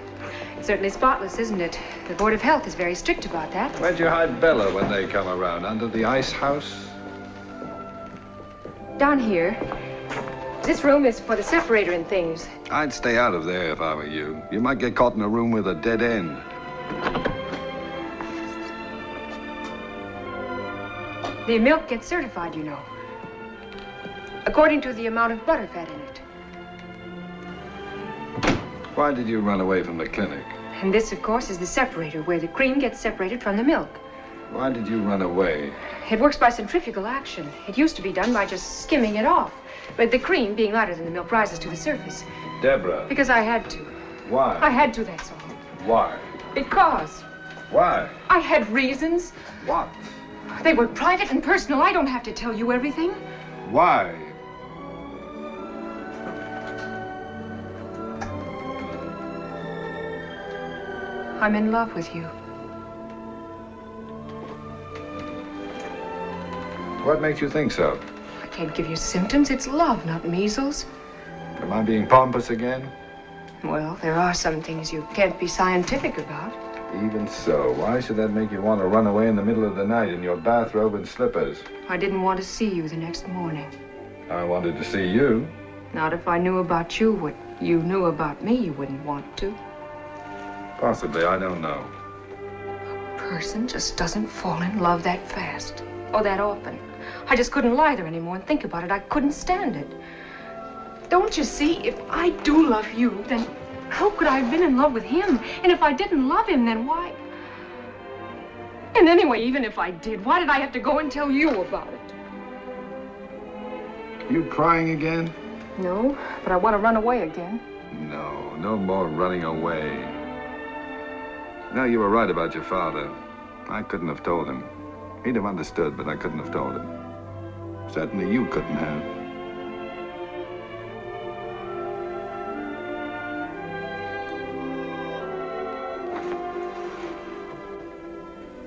S11: It's certainly spotless, isn't it? The Board of Health is very strict about that.
S4: Where'd you hide Bella when they come around? Under the ice house?
S11: Down here. This room is for the separator and things.
S4: I'd stay out of there if I were you. You might get caught in a room with a dead end.
S11: The milk gets certified, you know. According to the amount of butter fat in it.
S4: Why did you run away from the clinic?
S11: And this, of course, is the separator, where the cream gets separated from the milk.
S4: Why did you run away?
S11: It works by centrifugal action. It used to be done by just skimming it off. But the cream, being lighter than the milk, rises to the surface.
S4: Deborah.
S11: Because I had to.
S4: Why?
S11: I had to, that's all.
S4: Why?
S11: Because.
S4: Why?
S11: I had reasons.
S4: What?
S11: They were private and personal. I don't have to tell you everything.
S4: Why?
S11: I'm in love with you.
S4: What makes you think so?
S11: I can't give you symptoms. It's love, not measles.
S4: Am I being pompous again?
S11: Well, there are some things you can't be scientific about.
S4: Even so, why should that make you want to run away in the middle of the night in your bathrobe and slippers?
S11: I didn't want to see you the next morning.
S4: I wanted to see you.
S11: Not if I knew about you what you knew about me, you wouldn't want to.
S4: Possibly, I don't know.
S11: A person just doesn't fall in love that fast. Or that often. I just couldn't lie there anymore and think about it. I couldn't stand it. Don't you see, if I do love you, then how could I have been in love with him? And if I didn't love him, then why? And anyway, even if I did, why did I have to go and tell you about it?
S4: You crying again?
S11: No, but I want to run away again.
S4: No, no more running away. No, you were right about your father. I couldn't have told him. He'd have understood, but I couldn't have told him. Certainly you couldn't have.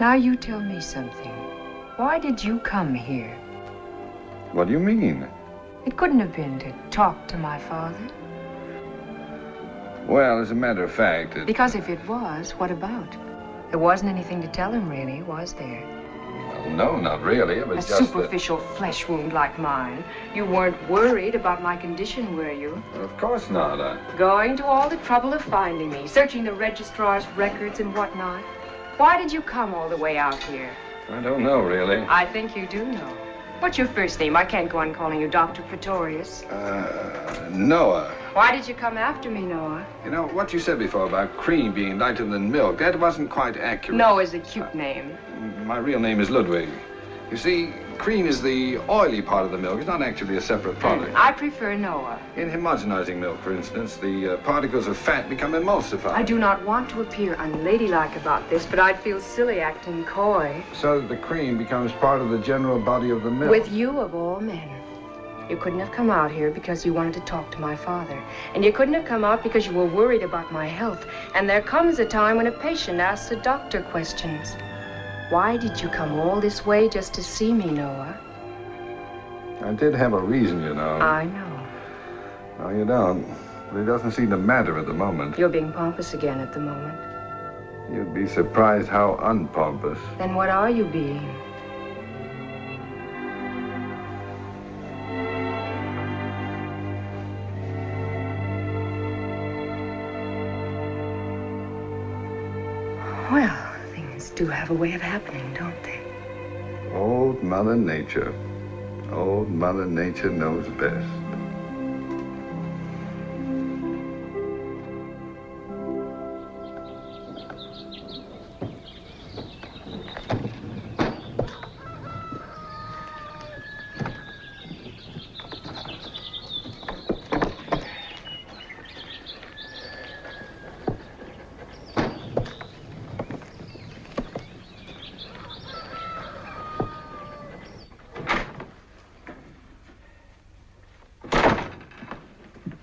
S11: Now you tell me something. Why did you come here?
S4: What do you mean?
S11: It couldn't have been to talk to my father.
S4: Well, as a matter of fact,
S11: Because if it was, what about? There wasn't anything to tell him, really, was there?
S4: Well, no, not really. It was
S11: A
S4: just
S11: superficial flesh wound like mine. You weren't worried about my condition, were you?
S4: Of course not.
S11: Going to all the trouble of finding me, searching the registrar's records and whatnot. Why did you come all the way out here?
S4: I don't know, really.
S11: I think you do know. What's your first name? I can't go on calling you Dr. Pretorius.
S4: Noah.
S11: Why did you come after me, Noah?
S4: You know, what you said before about cream being lighter than milk, that wasn't quite accurate.
S11: Noah's a cute name.
S4: My real name is Ludwig. You see, cream is the oily part of the milk. It's not actually a separate product.
S11: I prefer Noah.
S4: In homogenizing milk, for instance, the particles of fat become emulsified.
S11: I do not want to appear unladylike about this, but I'd feel silly acting coy.
S4: So that the cream becomes part of the general body of the milk.
S11: With you, of all men. You couldn't have come out here because you wanted to talk to my father. And you couldn't have come out because you were worried about my health. And there comes a time when a patient asks a doctor questions. Why did you come all this way just to see me, Noah?
S4: I did have a reason, you know.
S11: I know.
S4: No, you don't. But it doesn't seem to matter at the moment.
S11: You're being pompous again at the moment.
S4: You'd be surprised how unpompous.
S11: Then what are you being? Well, things do have a way of happening, don't they?
S4: Old Mother Nature. Old Mother Nature knows best.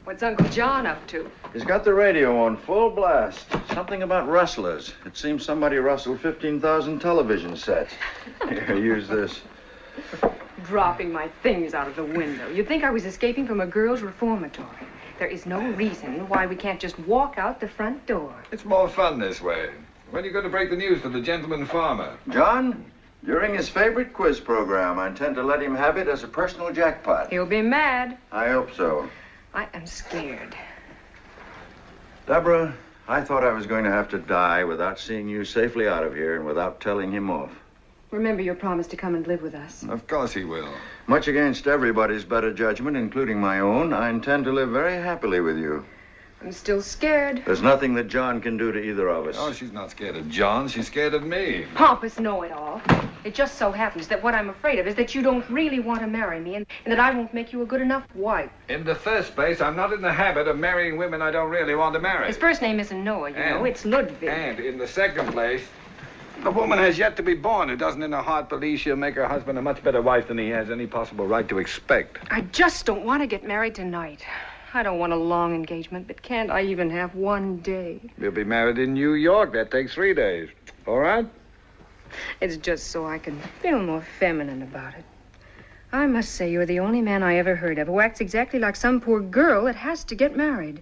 S11: What's Uncle John up to?
S15: He's got the radio on full blast. Something about rustlers. It seems somebody rustled 15,000 television sets. Here, use this.
S11: Dropping my things out of the window. You'd think I was escaping from a girls' reformatory. There is no reason why we can't just walk out the front door.
S4: It's more fun this way. When are you going to break the news to the gentleman farmer?
S15: John, during his favorite quiz program, I intend to let him have it as a personal jackpot.
S11: He'll be mad.
S15: I hope so.
S11: I am scared.
S15: Deborah, I thought I was going to have to die without seeing you safely out of here and without telling him off.
S11: Remember your promise to come and live with us.
S4: Of course he will.
S15: Much against everybody's better judgment, including my own, I intend to live very happily with you.
S11: I'm still scared.
S15: There's nothing that John can do to either of us.
S4: Oh, she's not scared of John. She's scared of me.
S11: Pompous know-it-all. It just so happens that what I'm afraid of is that you don't really want to marry me and that I won't make you a good enough wife.
S4: In the first place, I'm not in the habit of marrying women I don't really want to marry.
S11: His first name isn't Noah, you know. It's Ludwig.
S4: And in the second place, the woman has yet to be born who doesn't in her heart believe she'll make her husband a much better wife than he has any possible right to expect.
S11: I just don't want to get married tonight. I don't want a long engagement, but can't I even have one day?
S4: We'll be married in New York. That takes 3 days. All right?
S11: It's just so I can feel more feminine about it. I must say you're the only man I ever heard of who acts exactly like some poor girl that has to get married.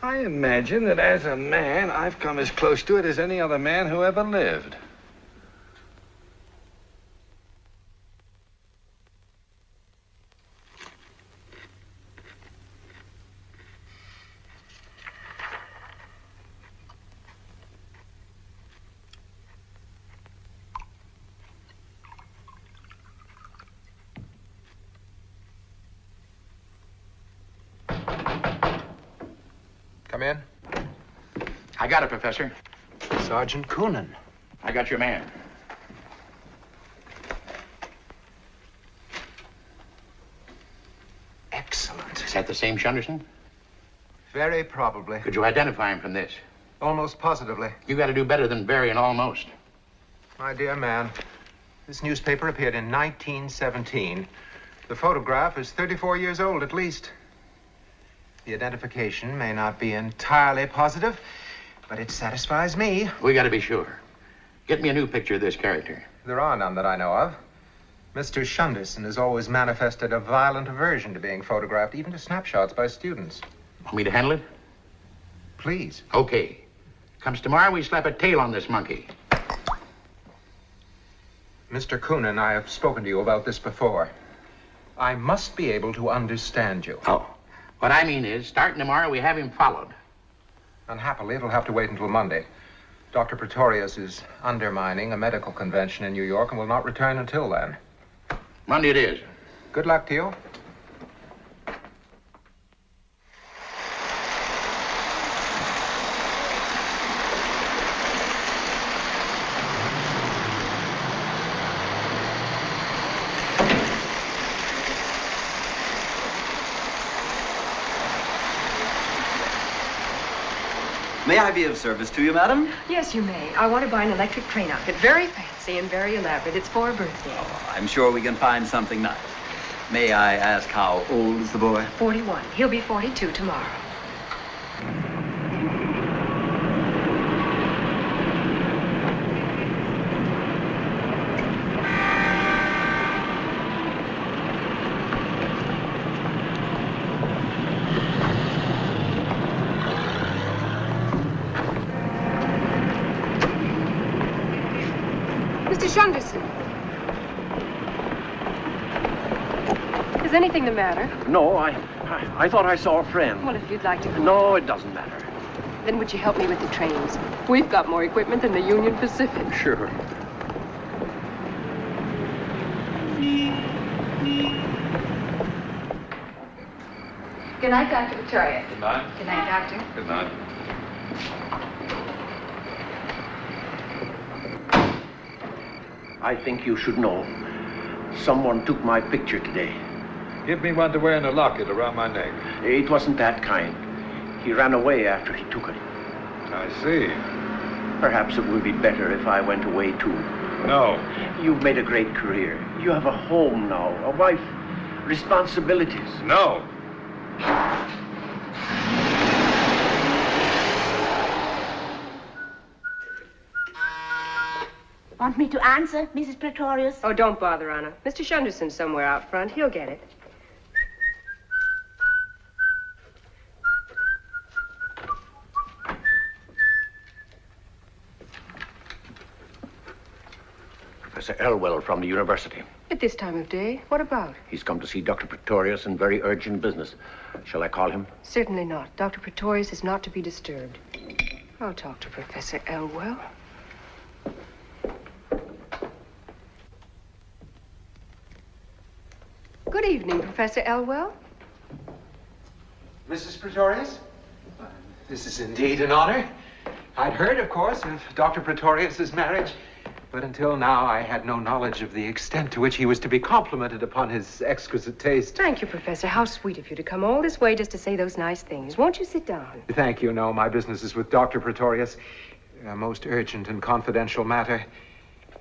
S4: I imagine that as a man, I've come as close to it as any other man who ever lived.
S2: Come in.
S18: I got it, Professor.
S2: Sergeant Coonan.
S18: I got your man.
S2: Excellent.
S18: Is that the same Shunderson?
S2: Very probably.
S18: Could you identify him from this?
S2: Almost positively.
S18: You got to do better than very and almost.
S2: My dear man, this newspaper appeared in 1917. The photograph is 34 years old at least. The identification may not be entirely positive, but it satisfies me.
S18: We got to be sure. Get me a new picture of this character.
S2: There are none that I know of. Mr. Shunderson has always manifested a violent aversion to being photographed, even to snapshots by students.
S18: Want me to handle it?
S2: Please.
S18: Okay. Comes tomorrow, we slap a tail on this monkey.
S2: Mr. Coonan, I have spoken to you about this before. I must be able to understand you.
S18: Oh. What I mean is, starting tomorrow, we have him followed.
S2: Unhappily, it'll have to wait until Monday. Dr. Pretorius is undermining a medical convention in New York and will not return until then.
S18: Monday it is.
S2: Good luck to you.
S19: May I be of service to you, madam?
S11: Yes, you may. I want to buy an electric train outfit. Very fancy and very elaborate. It's for a birthday.
S19: Oh, I'm sure we can find something nice. May I ask how old is the boy?
S11: 41. He'll be 42 tomorrow. Shunderson. Is anything the matter?
S20: No, I thought I saw a friend.
S11: Well, if you'd like to go.
S20: No, it doesn't matter.
S11: Then would you help me with the trains? We've got more equipment than the Union Pacific.
S20: Sure.
S11: Good night, Dr. Victoria.
S4: Good night.
S11: Good night, Doctor.
S4: Good night.
S20: I think you should know. Someone took my picture today.
S4: Give me one to wear in a locket around my neck.
S20: It wasn't that kind. He ran away after he took it.
S4: I see.
S20: Perhaps it would be better if I went away, too.
S4: No.
S20: You've made a great career. You have a home now, a wife, responsibilities.
S4: No.
S21: Want me to answer, Mrs. Pretorius?
S11: Oh, don't bother, Anna. Mr. Shunderson's somewhere out front. He'll get it.
S20: Professor Elwell from the university.
S11: At this time of day? What about?
S20: He's come to see Dr. Pretorius in very urgent business. Shall I call him?
S11: Certainly not. Dr. Pretorius is not to be disturbed. I'll talk to Professor Elwell. Good evening, Professor Elwell.
S2: Mrs. Pretorius? This is indeed an honor. I'd heard, of course, of Dr. Pretorius's marriage, but until now I had no knowledge of the extent to which he was to be complimented upon his exquisite taste.
S11: Thank you, Professor. How sweet of you to come all this way just to say those nice things. Won't you sit down?
S2: Thank you. No, my business is with Dr. Pretorius. A most urgent and confidential matter.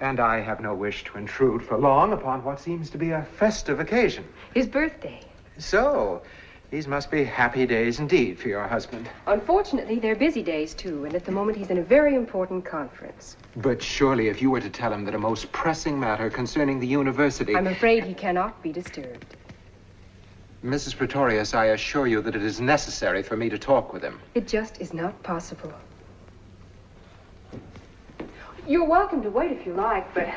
S2: And I have no wish to intrude for long upon what seems to be a festive occasion.
S11: His birthday.
S2: So, these must be happy days indeed for your husband.
S11: Unfortunately, they're busy days, too, and at the moment he's in a very important conference.
S2: But surely if you were to tell him that a most pressing matter concerning the university...
S11: I'm afraid he cannot be disturbed.
S2: Mrs. Pretorius, I assure you that it is necessary for me to talk with him.
S11: It just is not possible. You're welcome to wait if you like, but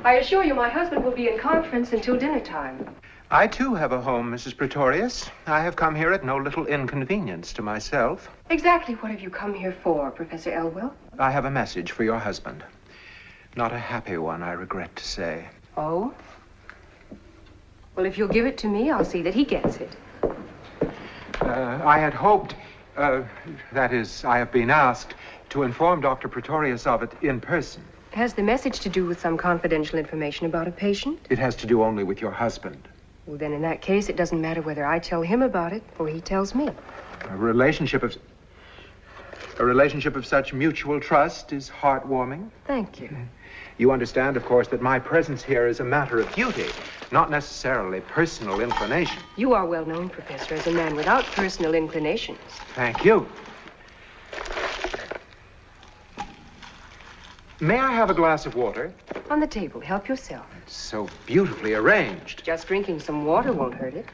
S11: I assure you my husband will be in conference until dinner time.
S2: I, too, have a home, Mrs. Pretorius. I have come here at no little inconvenience to myself.
S11: Exactly what have you come here for, Professor Elwell?
S2: I have a message for your husband. Not a happy one, I regret to say.
S11: Oh? Well, if you'll give it to me, I'll see that he gets it.
S2: I had hoped, that is, I have been asked to inform Dr. Pretorius of it in person.
S11: Has the message to do with some confidential information about a patient?
S2: It has to do only with your husband.
S11: Well, then in that case, it doesn't matter whether I tell him about it or he tells me.
S2: A relationship of such mutual trust is heartwarming.
S11: Thank you.
S2: You understand, of course, that my presence here is a matter of duty, not necessarily personal inclination.
S11: You are well known, Professor, as a man without personal inclinations.
S2: Thank you. May I have a glass of water?
S11: On the table. Help yourself.
S2: It's so beautifully arranged.
S11: Just drinking some water won't hurt it.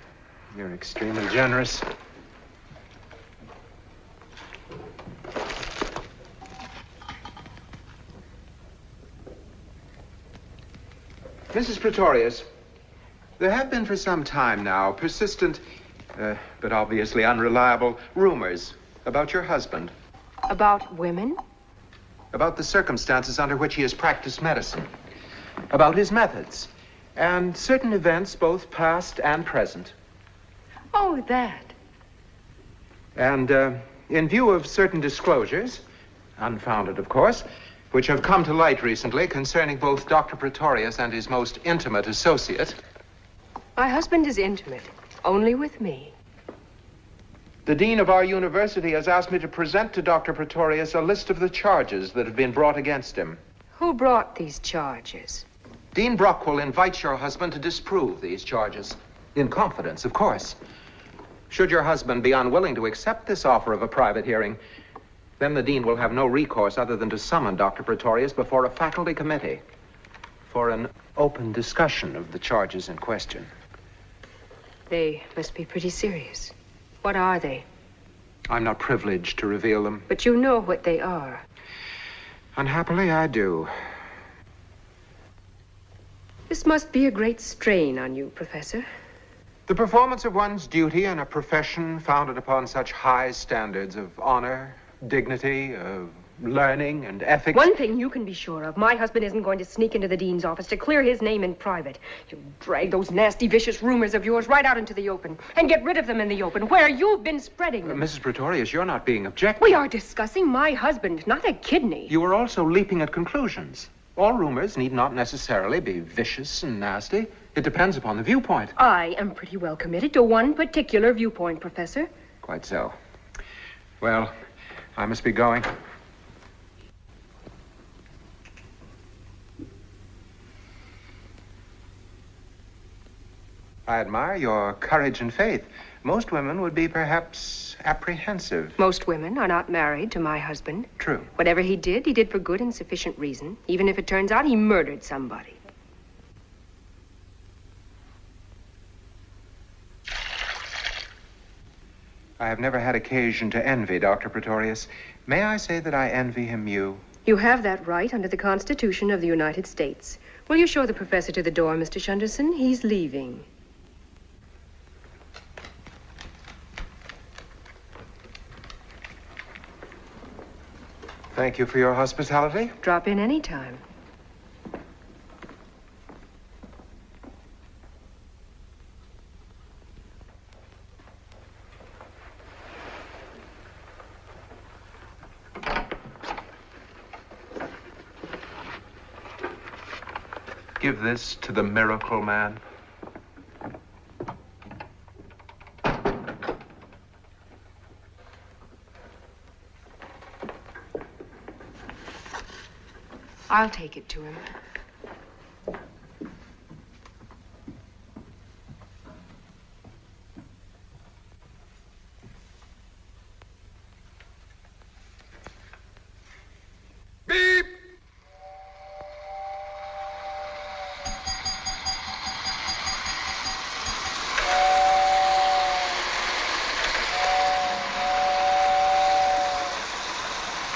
S2: You're extremely generous. Mrs. Pretorius, there have been for some time now persistent, but obviously unreliable rumors about your husband.
S11: About women?
S2: About the circumstances under which he has practiced medicine. About his methods. And certain events, both past and present.
S11: Oh, that.
S2: And in view of certain disclosures, unfounded, of course, which have come to light recently concerning both Dr. Pretorius and his most intimate associate.
S11: My husband is intimate, only with me.
S2: The dean of our university has asked me to present to Dr. Pretorius a list of the charges that have been brought against him.
S11: Who brought these charges?
S2: Dean Brockwell invites your husband to disprove these charges. In confidence, of course. Should your husband be unwilling to accept this offer of a private hearing, then the dean will have no recourse other than to summon Dr. Pretorius before a faculty committee for an open discussion of the charges in question.
S11: They must be pretty serious. What are they?
S2: I'm not privileged to reveal them.
S11: But you know what they are.
S2: Unhappily, I do.
S11: This must be a great strain on you, Professor.
S2: The performance of one's duty in a profession founded upon such high standards of honor, dignity, of learning and ethics.
S11: One thing you can be sure of, my husband isn't going to sneak into the dean's office to clear his name in private. You'll drag those nasty, vicious rumors of yours right out into the open and get rid of them in the open, where you've been spreading them.
S2: Mrs. Pretorius, you're not being objective.
S11: We are discussing my husband, not a kidney.
S2: You are also leaping at conclusions. All rumors need not necessarily be vicious and nasty. It depends upon the viewpoint.
S11: I am pretty well committed to one particular viewpoint, Professor.
S2: Quite so. Well, I must be going. I admire your courage and faith. Most women would be perhaps apprehensive.
S11: Most women are not married to my husband.
S2: True.
S11: Whatever he did for good and sufficient reason, even if it turns out he murdered somebody.
S2: I have never had occasion to envy Dr. Pretorius. May I say that I envy him you?
S11: You have that right under the Constitution of the United States. Will you show the professor to the door, Mr. Shunderson? He's leaving.
S2: Thank you for your hospitality.
S11: Drop in any time.
S2: Give this to the miracle man.
S11: I'll take it to him.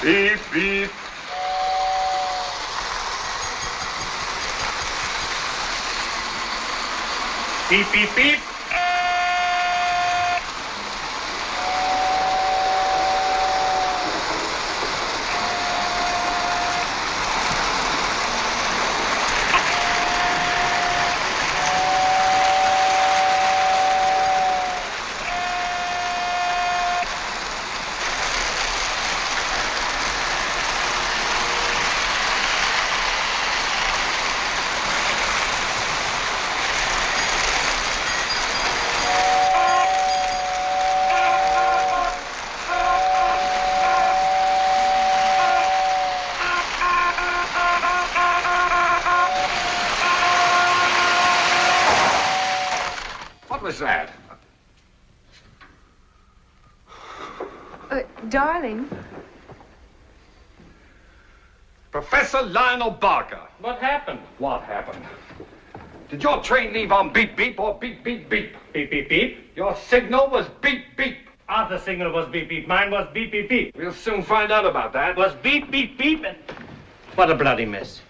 S9: Beep, beep. Beep, beep, beep.
S4: What was that?
S11: Darling.
S4: Professor Lionel Barker.
S9: What happened?
S4: What happened? Did your train leave on beep, beep, or beep, beep, beep?
S9: Beep, beep, beep.
S4: Your signal was beep, beep.
S9: Arthur's signal was beep, beep. Mine was beep, beep, beep.
S4: We'll soon find out about that.
S9: It was beep, beep, beep, and...
S13: What a bloody mess.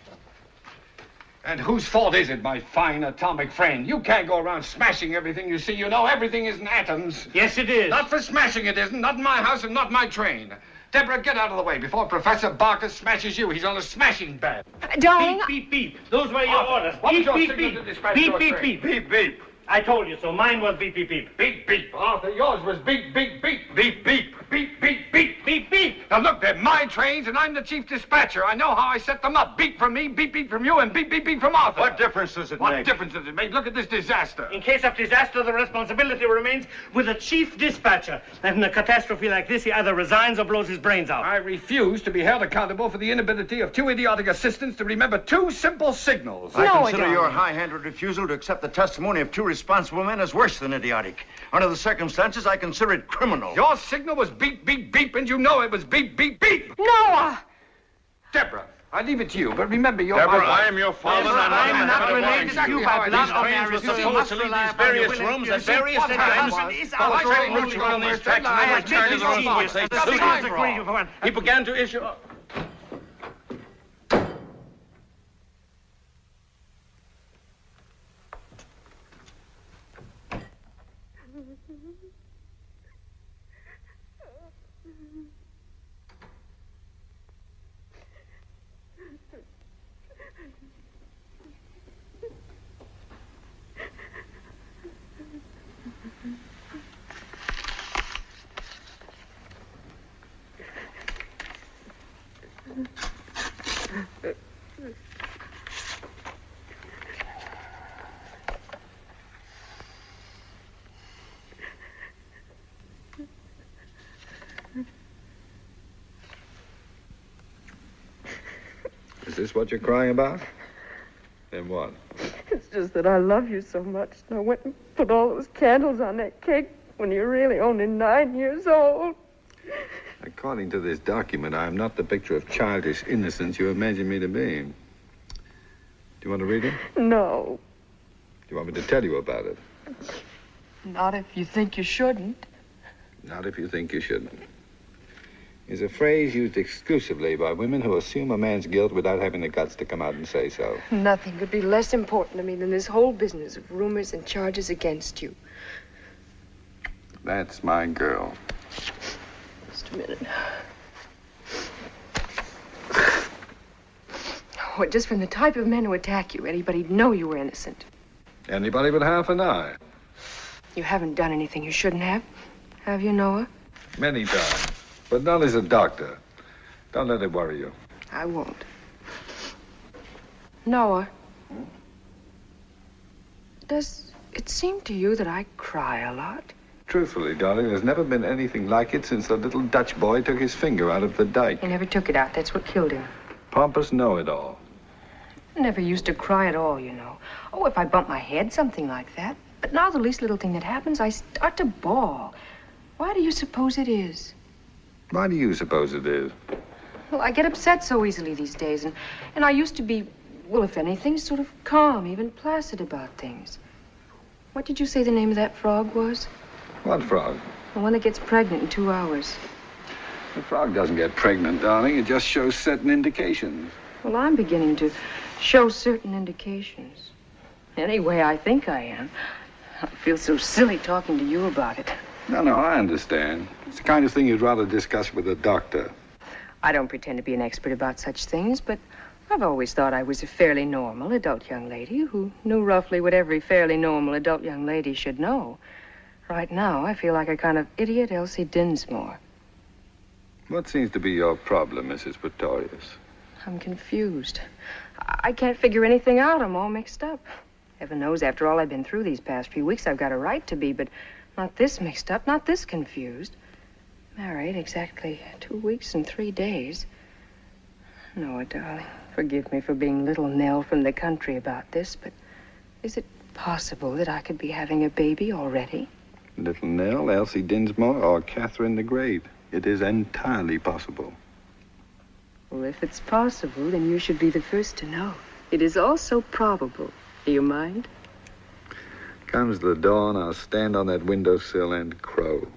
S4: And whose fault is it, my fine atomic friend? You can't go around smashing everything you see. You know everything isn't atoms.
S9: Yes, it is.
S4: Not for smashing it isn't. Not in my house and not my train. Deborah, get out of the way before Professor Barker smashes you. He's on a smashing bed.
S11: Darling.
S9: Beep, beep, beep. Those were your orders.
S4: What was
S9: Beep,
S4: your
S9: beep,
S4: signal
S9: beep.
S4: to dispatch
S9: Beep,
S4: your
S9: beep,
S4: train?
S9: beep.
S4: Beep, beep.
S9: I told you so. Mine was beep, beep, beep.
S4: Beep, beep. Arthur, yours was beep, beep, beep. Beep, beep. Beep, beep, beep.
S9: Beep, beep.
S4: Now look, they're my trains and I'm the chief dispatcher. I know how I set them up. Beep from me, beep, beep from you, and beep, beep, beep from Arthur.
S15: What difference does it
S4: What
S15: make?
S4: difference does it make? Look at this disaster.
S9: In case of disaster, the responsibility remains with the chief dispatcher. And in a catastrophe like this, he either resigns or blows his brains out.
S4: I refuse to be held accountable for the inability of two idiotic assistants to remember two simple signals.
S15: I consider your high-handed refusal to accept the testimony of two responsible men as worse than idiotic. Under the circumstances, I consider it criminal.
S4: Your signal was beep, beep, beep, and you know it was beep, beep, beep.
S11: Noah!
S4: Deborah, I leave it to you, but remember you're
S18: Deborah,
S4: my wife.
S18: I am your father.
S4: Yes,
S18: and
S4: I'm not
S18: a
S4: related to you by blood or marriage.
S18: These trains were supposed to leave these various rooms at various times. Following routes on these tracks, and then return to the room box. They suited. He began to issue...
S4: Is this what you're crying about? Then what?
S7: It's just that I love you so much. And I went and put all those candles on that cake when you're really only 9 years old.
S4: According to this document, I am not the picture of childish innocence you imagine me to be. Do you want to read it?
S7: No.
S4: Do you want me to tell you about it?
S7: Not if you think you shouldn't.
S4: Not if you think you shouldn't. Is a phrase used exclusively by women who assume a man's guilt without having the guts to come out and say so.
S11: Nothing could be less important to me than this whole business of rumors and charges against you.
S4: That's my girl.
S11: Just a minute. Oh, just from the type of men who attack you, anybody'd know you were innocent.
S4: Anybody but half an eye.
S11: You haven't done anything you shouldn't have you, Noah?
S4: Many times. But not as a doctor. Don't let it worry you.
S11: I won't. Noah, does it seem to you that I cry a lot?
S4: Truthfully, darling, there's never been anything like it since the little Dutch boy took his finger out of the dike.
S11: He never took it out. That's what killed him.
S4: Pompous know-it-all.
S11: I never used to cry at all, you know. Oh, if I bump my head, something like that. But now the least little thing that happens, I start to bawl. Why do you suppose it is?
S4: Why do you suppose it is?
S11: Well, I get upset so easily these days, and I used to be, well, if anything, sort of calm, even placid about things. What did you say the name of that frog was?
S4: What frog?
S11: The one that gets pregnant in 2 hours.
S4: The frog doesn't get pregnant, darling. It just shows certain indications.
S11: Well, I'm beginning to show certain indications. Anyway, I think I am. I feel so silly talking to you about it.
S4: No, I understand. It's the kind of thing you'd rather discuss with a doctor.
S11: I don't pretend to be an expert about such things, but I've always thought I was a fairly normal adult young lady who knew roughly what every fairly normal adult young lady should know. Right now, I feel like a kind of idiot Elsie Dinsmore.
S4: What seems to be your problem, Mrs. Pretorius?
S11: I'm confused. I can't figure anything out. I'm all mixed up. Heaven knows, after all I've been through these past few weeks, I've got a right to be, but not this mixed up, not this confused. Married exactly 2 weeks and 3 days. Noah, darling, forgive me for being little Nell from the country about this, but is it possible that I could be having a baby already?
S4: Little Nell, Elsie Dinsmore, or Catherine the Great. It is entirely possible.
S11: Well, if it's possible, then you should be the first to know. It is also probable. Do you mind?
S4: Comes the dawn, I'll stand on that windowsill and crow.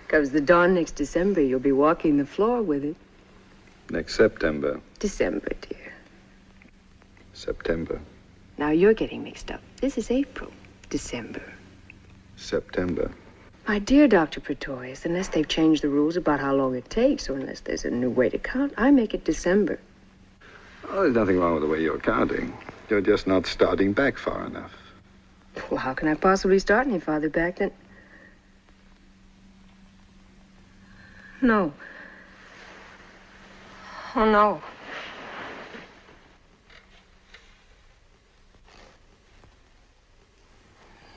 S11: Comes the dawn next December, you'll be walking the floor with it.
S4: Next September.
S11: December, dear.
S4: September.
S11: Now you're getting mixed up. This is April. December.
S4: September.
S11: My dear Dr. Pretorius, unless they've changed the rules about how long it takes, or unless there's a new way to count, I make it December.
S4: Oh, there's nothing wrong with the way you're counting. You're just not starting back far enough.
S11: Well, how can I possibly start any farther back than... No. Oh, no.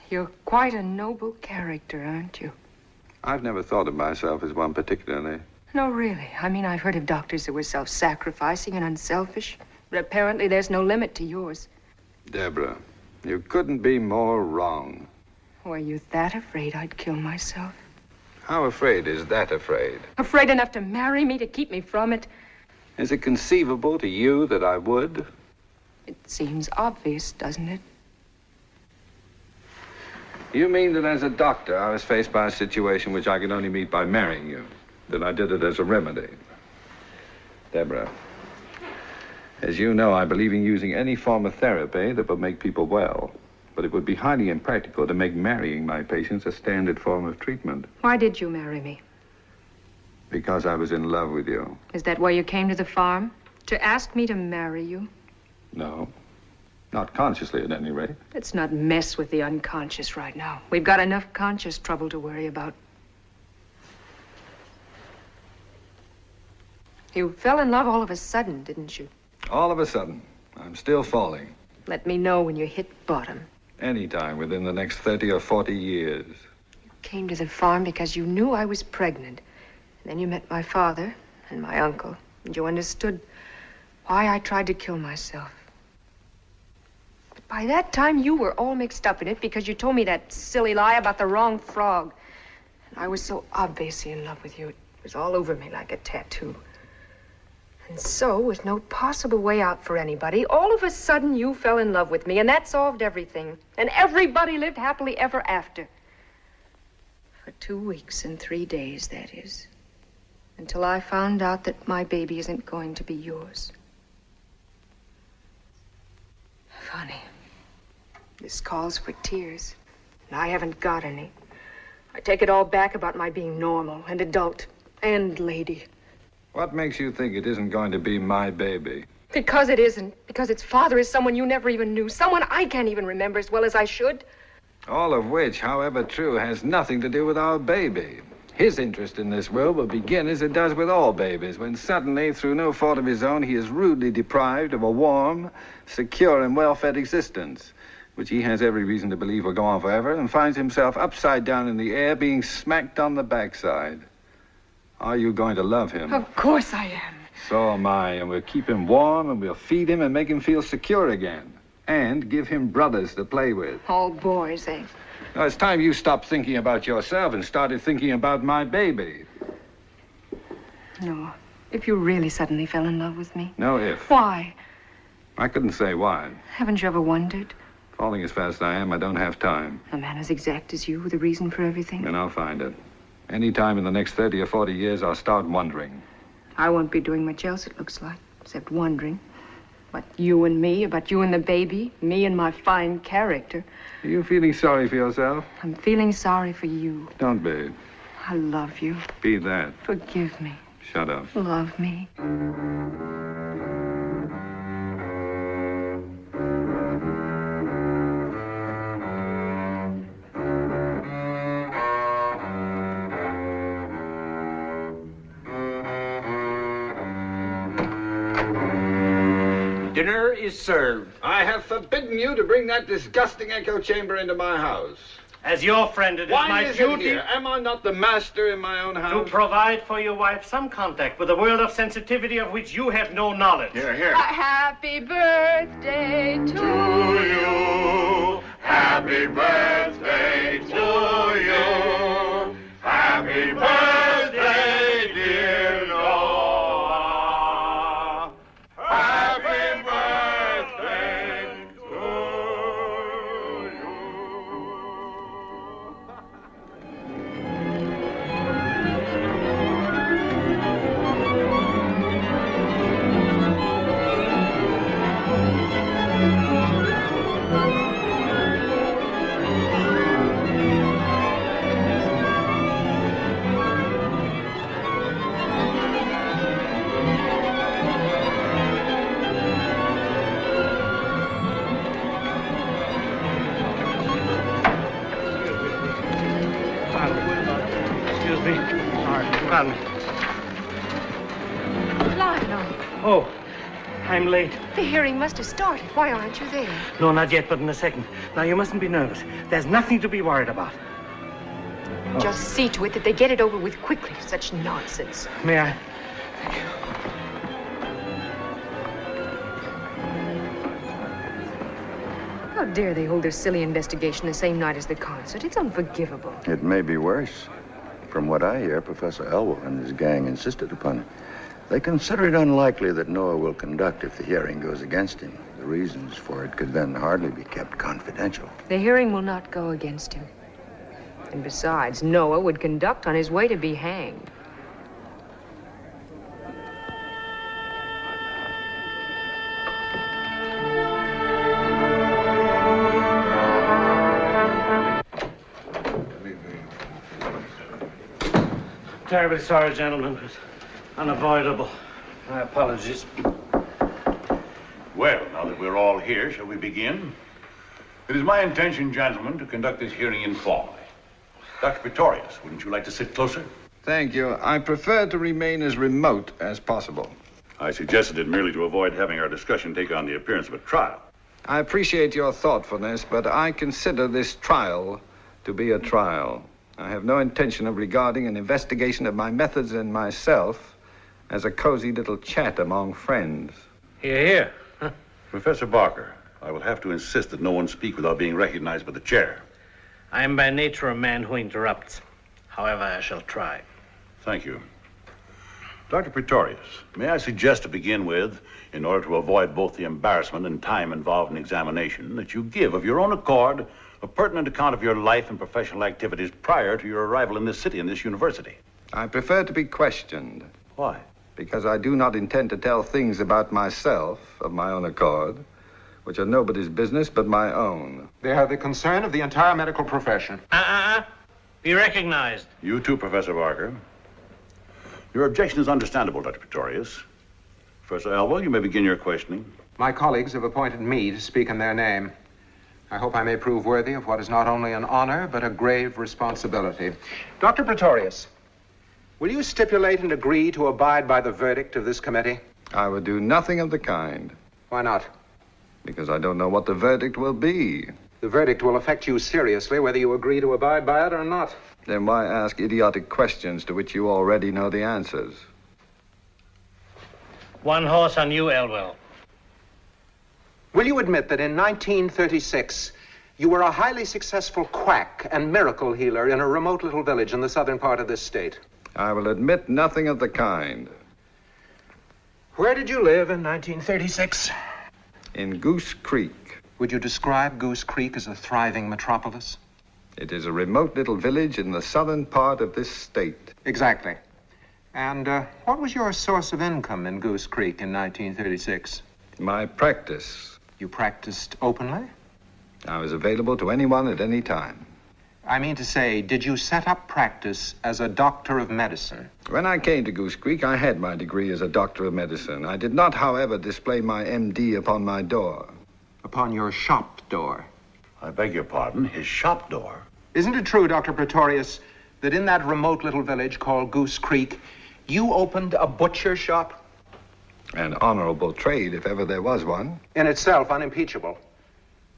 S11: You're quite a noble character, aren't you?
S4: I've never thought of myself as one particularly.
S11: No, really. I mean, I've heard of doctors that were self-sacrificing and unselfish, but apparently there's no limit to yours.
S4: Deborah, you couldn't be more wrong.
S11: Were you that afraid I'd kill myself?
S4: How afraid is that afraid?
S11: Afraid enough to marry me, to keep me from it?
S4: Is it conceivable to you that I would?
S11: It seems obvious, doesn't it?
S4: You mean that as a doctor, I was faced by a situation which I could only meet by marrying you? That I did it as a remedy? Deborah, as you know, I believe in using any form of therapy that would make people well. But it would be highly impractical to make marrying my patients a standard form of treatment.
S11: Why did you marry me?
S4: Because I was in love with you.
S11: Is that why you came to the farm? To ask me to marry you?
S4: No. Not consciously, at any rate.
S11: Let's not mess with the unconscious right now. We've got enough conscious trouble to worry about. You fell in love all of a sudden, didn't you?
S4: All of a sudden. I'm still falling.
S11: Let me know when you hit bottom.
S4: Anytime within the next 30 or 40 years.
S11: You came to the farm because you knew I was pregnant. And then you met my father and my uncle. And you understood why I tried to kill myself. But by that time, you were all mixed up in it because you told me that silly lie about the wrong frog. And I was so obviously in love with you. It was all over me like a tattoo. And so, with no possible way out for anybody, all of a sudden you fell in love with me, and that solved everything. And everybody lived happily ever after. For 2 weeks and 3 days, that is. Until I found out that my baby isn't going to be yours. Funny. This calls for tears, and I haven't got any. I take it all back about my being normal and adult and lady.
S4: What makes you think it isn't going to be my baby?
S11: Because it isn't. Because its father is someone you never even knew. Someone I can't even remember as well as I should.
S4: All of which, however true, has nothing to do with our baby. His interest in this world will begin as it does with all babies, when suddenly, through no fault of his own, he is rudely deprived of a warm, secure, and well-fed existence, which he has every reason to believe will go on forever, and finds himself upside down in the air, being smacked on the backside. Are you going to love him?
S11: Of course I am.
S4: So am I, and we'll keep him warm, and we'll feed him and make him feel secure again. And give him brothers to play with.
S11: All boys, eh?
S4: Now, it's time you stopped thinking about yourself and started thinking about my baby.
S11: No. If you really suddenly fell in love with me.
S4: No if.
S11: Why?
S4: I couldn't say why.
S11: Haven't you ever wondered?
S4: Falling as fast as I am, I don't have time.
S11: A man as exact as you with a reason for everything.
S4: And I'll find it. Any time in the next 30 or 40 years, I'll start wondering.
S11: I won't be doing much else, it looks like, except wondering. About you and me, about you and the baby, me and my fine character.
S4: Are you feeling sorry for yourself?
S11: I'm feeling sorry for you.
S4: Don't be.
S11: I love you.
S4: Be that.
S11: Forgive me.
S4: Shut up.
S11: Love me.
S18: Dinner is served.
S4: I have forbidden you to bring that disgusting echo chamber into my house.
S9: As your friend, it is my duty.
S4: Am I not the master in my own house?
S9: To provide for your wife some contact with a world of sensitivity of which you have no knowledge.
S4: Here, here.
S7: A happy birthday to
S18: you. Happy birthday to you. Happy birthday, dear Noah. Happy birthday to you.
S9: Excuse me. Sorry. Pardon me.
S11: Lionel,
S9: Oh, I'm late.
S11: the hearing must have started. Why aren't you there?
S9: No, not yet, but in a second. Now, you mustn't be nervous. There's nothing to be worried about. Oh.
S11: Just see to it that they get it over with quickly. Such nonsense.
S9: May I?
S11: How dare they hold their silly investigation the same night as the concert? It's unforgivable.
S15: It may be worse. From what I hear, Professor Elwell and his gang insisted upon it. They consider it unlikely that Noah will conduct if the hearing goes against him. The reasons for it could then hardly be kept confidential.
S11: The hearing will not go against him. And besides, Noah would conduct on his way to be hanged.
S9: Terribly sorry, gentlemen. It was unavoidable. My apologies.
S17: Well, now that we're all here, shall we begin? It is my intention, gentlemen, to conduct this hearing informally. Dr. Pretorius, wouldn't you like to sit closer?
S4: Thank you. I prefer to remain as remote as possible.
S17: I suggested it merely to avoid having our discussion take on the appearance of a trial.
S4: I appreciate your thoughtfulness, but I consider this trial to be a trial. I have no intention of regarding an investigation of my methods and myself as a cozy little chat among friends.
S9: Hear, hear. Huh?
S17: Professor Barker, I will have to insist that no one speak without being recognized by the chair.
S9: I am by nature a man who interrupts. However, I shall try.
S17: Thank you. Dr. Pretorius, may I suggest to begin with, in order to avoid both the embarrassment and time involved in examination, that you give of your own accord a pertinent account of your life and professional activities prior to your arrival in this city and this university.
S4: I prefer to be questioned.
S17: Why?
S4: Because I do not intend to tell things about myself of my own accord, which are nobody's business but my own.
S2: They are the concern of the entire medical profession.
S9: Be recognized.
S17: You too, Professor Barker. Your objection is understandable, Dr. Pretorius. Professor Elwell, you may begin your questioning.
S2: My colleagues have appointed me to speak in their name. I hope I may prove worthy of what is not only an honor, but a grave responsibility. Dr. Pretorius, will you stipulate and agree to abide by the verdict of this committee?
S4: I would do nothing of the kind.
S2: Why not?
S4: Because I don't know what the verdict will be.
S2: The verdict will affect you seriously, whether you agree to abide by it or not.
S4: Then why ask idiotic questions to which you already know the answers?
S9: One horse on you, Elwell.
S2: Will you admit that in 1936, you were a highly successful quack and miracle healer in a remote little village in the southern part of this state?
S4: I will admit nothing of the kind.
S2: Where did you live in 1936?
S4: In Goose Creek.
S2: Would you describe Goose Creek as a thriving metropolis?
S4: It is a remote little village in the southern part of this state.
S2: Exactly. And what was your source of income in Goose Creek in 1936?
S4: My practice.
S2: You practiced openly?
S4: I was available to anyone at any time.
S2: I mean to say, did you set up practice as a doctor of medicine?
S4: When I came to Goose Creek, I had my degree as a doctor of medicine. I did not, however, display my MD upon my door.
S2: Upon your shop door?
S17: I beg your pardon, his shop door.
S2: Isn't it true, Dr. Pretorius, that in that remote little village called Goose Creek, you opened a butcher shop?
S4: An honorable trade, if ever there was one.
S2: In itself, unimpeachable.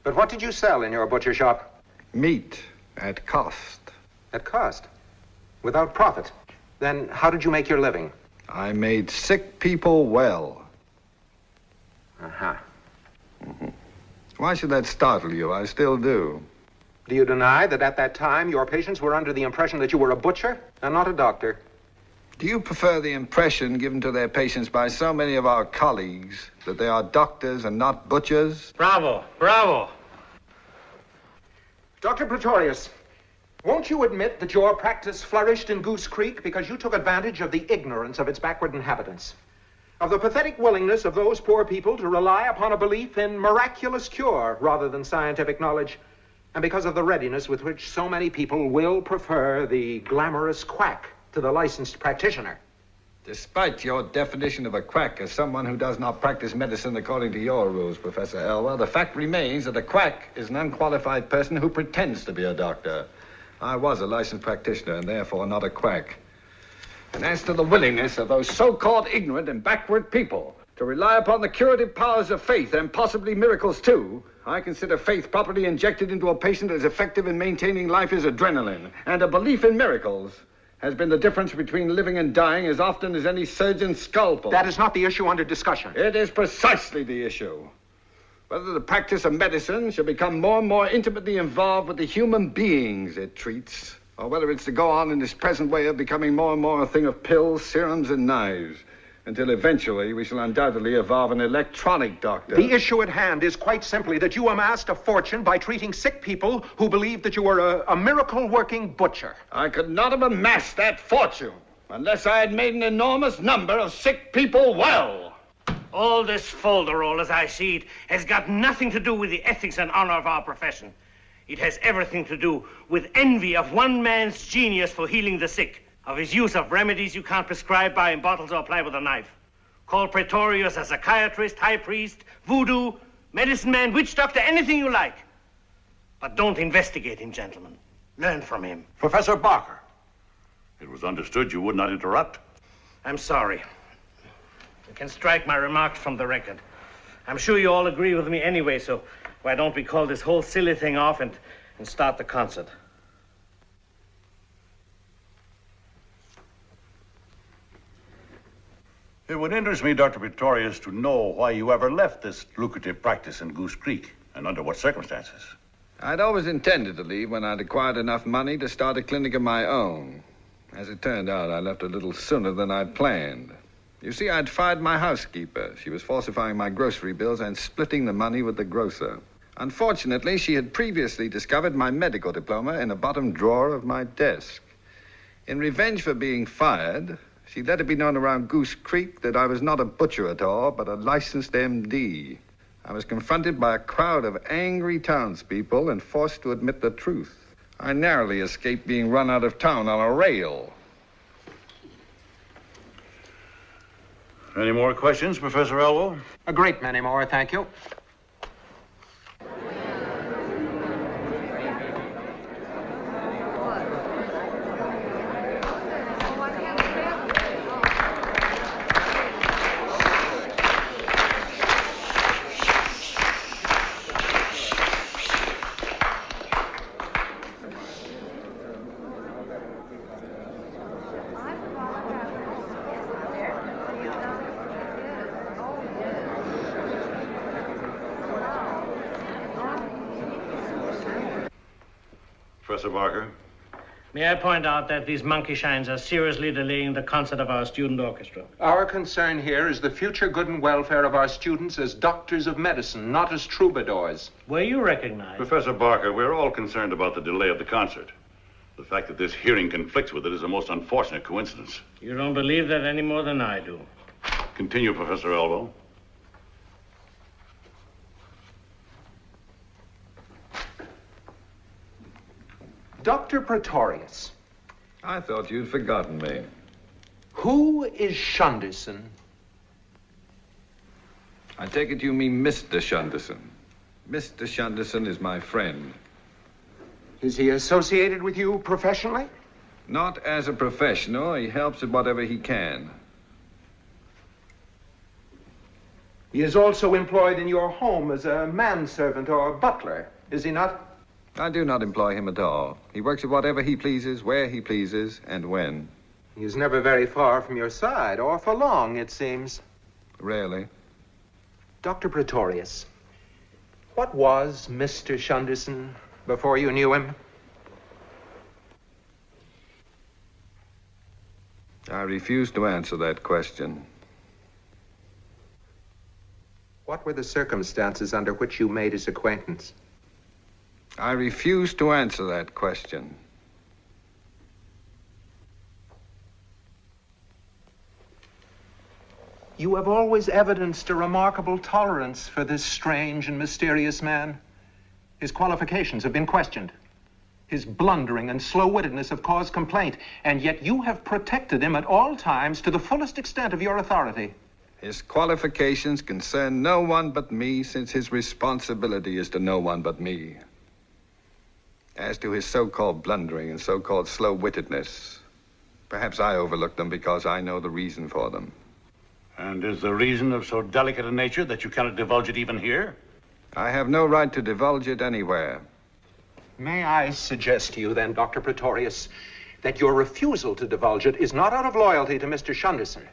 S2: But what did you sell in your butcher shop?
S4: Meat, at cost.
S2: At cost? Without profit? Then how did you make your living?
S4: I made sick people well.
S2: Uh-huh.
S4: Mm-hmm. Why should that startle you? I still do.
S2: Do you deny that at that time your patients were under the impression that you were a butcher and not a doctor?
S4: Do you prefer the impression given to their patients by so many of our colleagues that they are doctors and not butchers?
S13: Bravo, bravo.
S2: Dr. Pretorius, won't you admit that your practice flourished in Goose Creek because you took advantage of the ignorance of its backward inhabitants, of the pathetic willingness of those poor people to rely upon a belief in miraculous cure rather than scientific knowledge, and because of the readiness with which so many people will prefer the glamorous quack to the licensed practitioner?
S4: Despite your definition of a quack as someone who does not practice medicine according to your rules, Professor Elwell, the fact remains that a quack is an unqualified person who pretends to be a doctor. I was a licensed practitioner and therefore not a quack. And as to the willingness of those so-called ignorant and backward people to rely upon the curative powers of faith and possibly miracles too, I consider faith properly injected into a patient as effective in maintaining life as adrenaline, and a belief in miracles has been the difference between living and dying as often as any surgeon's scalpel.
S2: That is not the issue under discussion.
S4: It is precisely the issue. Whether the practice of medicine should become more and more intimately involved with the human beings it treats, or whether it's to go on in this present way of becoming more and more a thing of pills, serums, and knives, until eventually we shall undoubtedly evolve an electronic doctor.
S2: The issue at hand is quite simply that you amassed a fortune by treating sick people who believed that you were a miracle-working butcher.
S4: I could not have amassed that fortune unless I had made an enormous number of sick people well.
S9: All this folderol, as I see it, has got nothing to do with the ethics and honor of our profession. It has everything to do with envy of one man's genius for healing the sick, of his use of remedies you can't prescribe by in bottles or apply with a knife. Call Pretorius a psychiatrist, high priest, voodoo, medicine man, witch doctor, anything you like. But don't investigate him, gentlemen. Learn from him.
S17: Professor Barker, it was understood you would not interrupt.
S9: I'm sorry. You can strike my remarks from the record. I'm sure you all agree with me anyway, so why don't we call this whole silly thing off and start the concert?
S17: It would interest me, Dr. Pretorius, to know why you ever left this lucrative practice in Goose Creek, and under what circumstances.
S4: I'd always intended to leave when I'd acquired enough money to start a clinic of my own. As it turned out, I left a little sooner than I'd planned. You see, I'd fired my housekeeper. She was falsifying my grocery bills and splitting the money with the grocer. Unfortunately, she had previously discovered my medical diploma in a bottom drawer of my desk. In revenge for being fired, she let it be known around Goose Creek that I was not a butcher at all, but a licensed MD. I was confronted by a crowd of angry townspeople and forced to admit the truth. I narrowly escaped being run out of town on a rail.
S17: Any more questions, Professor Elwell?
S2: A great many more, thank you.
S17: Professor Barker,
S13: May I point out that these monkey shines are seriously delaying the concert of our student orchestra?
S2: Our concern here is the future good and welfare of our students as doctors of medicine, not as troubadours.
S13: Were you recognized?
S17: Professor Barker, we're all concerned about the delay of the concert. The fact that this hearing conflicts with it is a most unfortunate coincidence.
S13: You don't believe that any more than I do.
S17: Continue, Professor Elwell.
S2: Dr. Pretorius.
S4: I thought you'd forgotten me.
S2: Who is Shunderson?
S4: I take it you mean Mr. Shunderson. Mr. Shunderson is my friend.
S2: Is he associated with you professionally?
S4: Not as a professional. He helps at whatever he can.
S2: He is also employed in your home as a manservant or butler, is he not?
S4: I do not employ him at all. He works at whatever he pleases, where he pleases, and when.
S2: He is never very far from your side, or for long, it seems.
S4: Rarely.
S2: Dr. Pretorius, what was Mr. Shunderson before you knew him?
S4: I refuse to answer that question.
S2: What were the circumstances under which you made his acquaintance?
S4: I refuse to answer that question.
S2: You have always evidenced a remarkable tolerance for this strange and mysterious man. His qualifications have been questioned. His blundering and slow-wittedness have caused complaint, and yet you have protected him at all times to the fullest extent of your authority.
S4: His qualifications concern no one but me, since his responsibility is to no one but me. As to his so-called blundering and so-called slow-wittedness, perhaps I overlooked them because I know the reason for them.
S17: And is the reason of so delicate a nature that you cannot divulge it even here?
S4: I have no right to divulge it anywhere.
S2: May I suggest to you then, Dr. Pretorius, that your refusal to divulge it is not out of loyalty to Mr. Shunderson,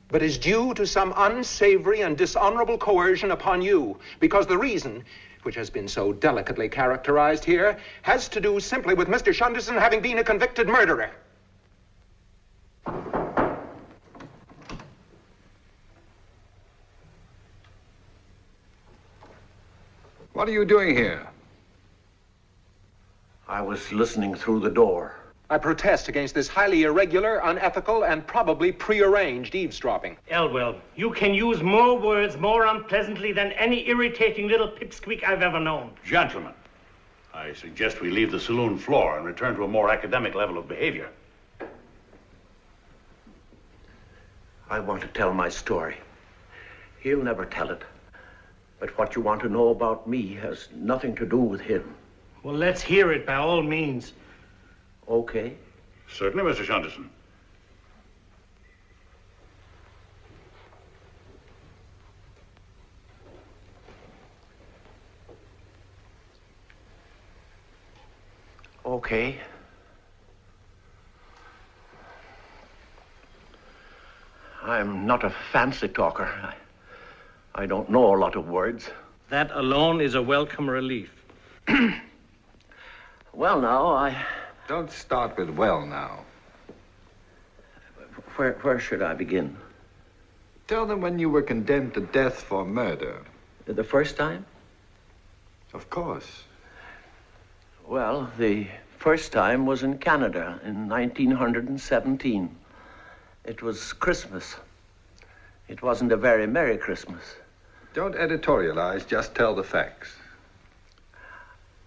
S2: but is due to some unsavory and dishonorable coercion upon you, because the reason, which has been so delicately characterized here, has to do simply with Mr. Shunderson having been a convicted murderer.
S4: What are you doing here?
S20: I was listening through the door.
S2: I protest against this highly irregular, unethical, and probably prearranged eavesdropping.
S13: Elwell, you can use more words more unpleasantly than any irritating little pipsqueak I've ever known.
S17: Gentlemen, I suggest we leave the saloon floor and return to a more academic level of behavior.
S20: I want to tell my story. He'll never tell it. But what you want to know about me has nothing to do with him.
S13: Well, let's hear it by all means.
S20: Okay.
S17: Certainly, Mr. Shunderson.
S20: Okay. I'm not a fancy talker. I don't know a lot of words.
S13: That alone is a welcome relief.
S20: Well, now,
S4: Don't start with well now.
S20: Where should I begin?
S4: Tell them when you were condemned to death for murder.
S20: The first time?
S4: Of course.
S20: Well, the first time was in Canada in 1917. It was Christmas. It wasn't a very Merry Christmas.
S4: Don't editorialize, just tell the facts.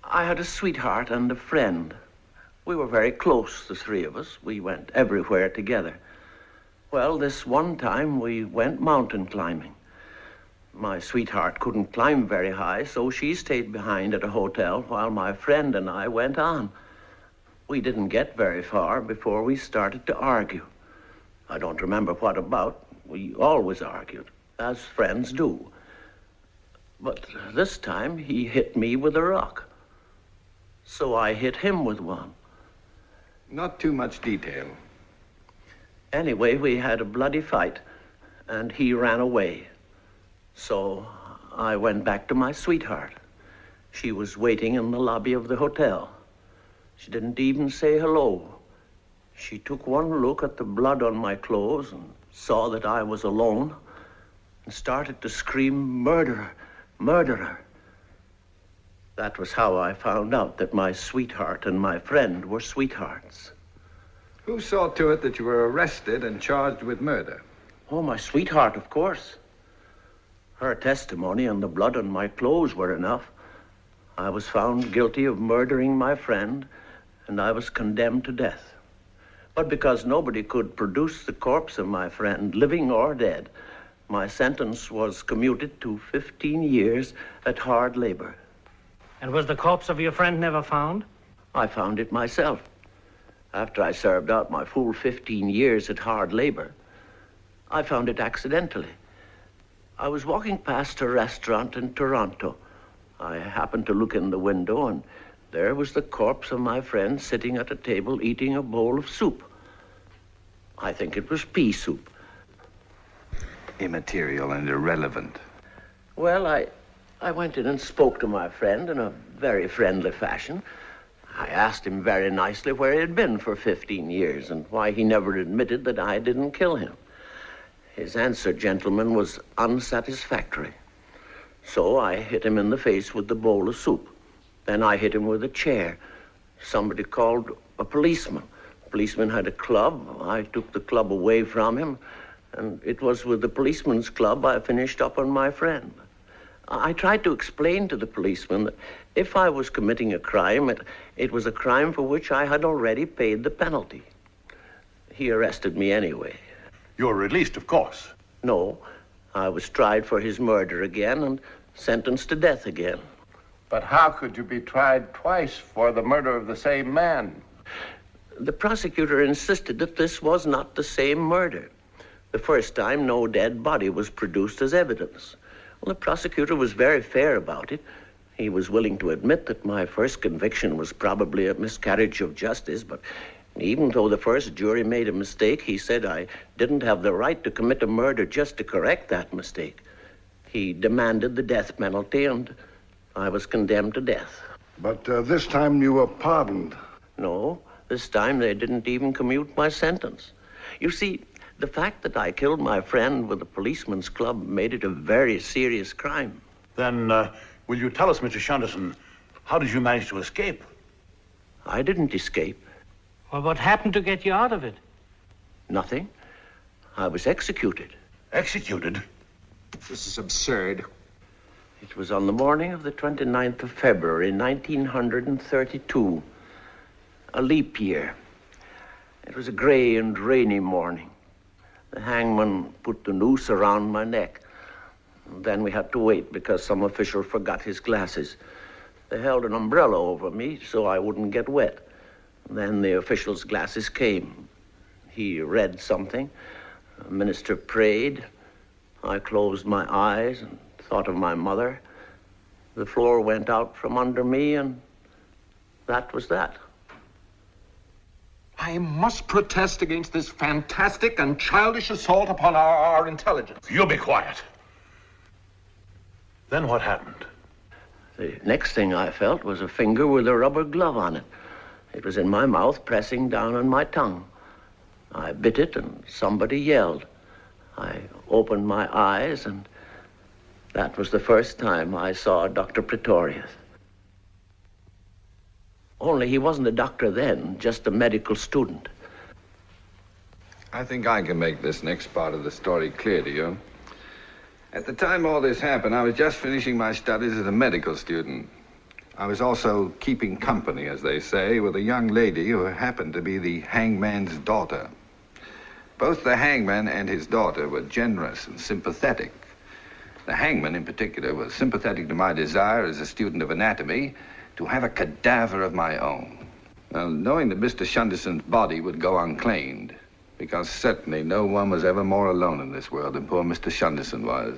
S20: I had a sweetheart and a friend. We were very close, the three of us. We went everywhere together. Well, this one time we went mountain climbing. My sweetheart couldn't climb very high, so she stayed behind at a hotel while my friend and I went on. We didn't get very far before we started to argue. I don't remember what about. We always argued, as friends do. But this time he hit me with a rock. So I hit him with one.
S4: Not too much detail.
S20: Anyway, we had a bloody fight, and he ran away. So I went back to my sweetheart. She was waiting in the lobby of the hotel. She didn't even say hello. She took one look at the blood on my clothes and saw that I was alone and started to scream, "Murderer, murderer." That was how I found out that my sweetheart and my friend were sweethearts.
S4: Who saw to it that you were arrested and charged with murder?
S20: Oh, my sweetheart, of course. Her testimony and the blood on my clothes were enough. I was found guilty of murdering my friend, and I was condemned to death. But because nobody could produce the corpse of my friend, living or dead, my sentence was commuted to 15 years at hard labor.
S13: And was the corpse of your friend never found?
S20: I found it myself. After I served out my full 15 years at hard labor, I found it accidentally. I was walking past a restaurant in Toronto. I happened to look in the window, and there was the corpse of my friend sitting at a table eating a bowl of soup. I think it was pea soup.
S4: Immaterial and irrelevant.
S20: Well, I went in and spoke to my friend in a very friendly fashion. I asked him very nicely where he had been for 15 years and why he never admitted that I didn't kill him. His answer, gentlemen, was unsatisfactory. So I hit him in the face with the bowl of soup. Then I hit him with a chair. Somebody called a policeman. The policeman had a club. I took the club away from him, and it was with the policeman's club I finished up on my friend. I tried to explain to the policeman that if I was committing a crime, it was a crime for which I had already paid the penalty. He arrested me anyway.
S18: You were released, of course.
S20: No, I was tried for his murder again and sentenced to death again.
S10: But how could you be tried twice for the murder of the same man?
S20: The prosecutor insisted that this was not the same murder. The first time, no dead body was produced as evidence. Well, the prosecutor was very fair about it. He was willing to admit that my first conviction was probably a miscarriage of justice, but even though the first jury made a mistake, he said I didn't have the right to commit a murder just to correct that mistake. He demanded the death penalty, and I was condemned to death.
S6: But this time you were pardoned.
S20: No, this time they didn't even commute my sentence. You see, the fact that I killed my friend with a policeman's club made it a very serious crime.
S18: Then, will you tell us, Mr. Shunderson, how did you manage to escape?
S20: I didn't escape.
S13: Well, what happened to get you out of it?
S20: Nothing. I was executed.
S18: Executed?
S2: This is absurd.
S20: It was on the morning of the 29th of February, 1932. A leap year. It was a gray and rainy morning. The hangman put the noose around my neck. And then we had to wait because some official forgot his glasses. They held an umbrella over me so I wouldn't get wet. And then the official's glasses came. He read something. The minister prayed. I closed my eyes and thought of my mother. The floor went out from under me, and that was that.
S2: I must protest against this fantastic and childish assault upon our intelligence.
S18: You be quiet. Then what happened?
S20: The next thing I felt was a finger with a rubber glove on it. It was in my mouth, pressing down on my tongue. I bit it, and somebody yelled. I opened my eyes, and that was the first time I saw Dr. Pretorius. Only he wasn't a doctor then, just a medical student.
S4: I think I can make this next part of the story clear to you. At the time all this happened, I was just finishing my studies as a medical student. I was also keeping company, as they say, with a young lady who happened to be the hangman's daughter. Both the hangman and his daughter were generous and sympathetic. The hangman, in particular, was sympathetic to my desire as a student of anatomy to have a cadaver of my own. Well, knowing that Mr. Shunderson's body would go unclaimed, because certainly no one was ever more alone in this world than poor Mr. Shunderson was,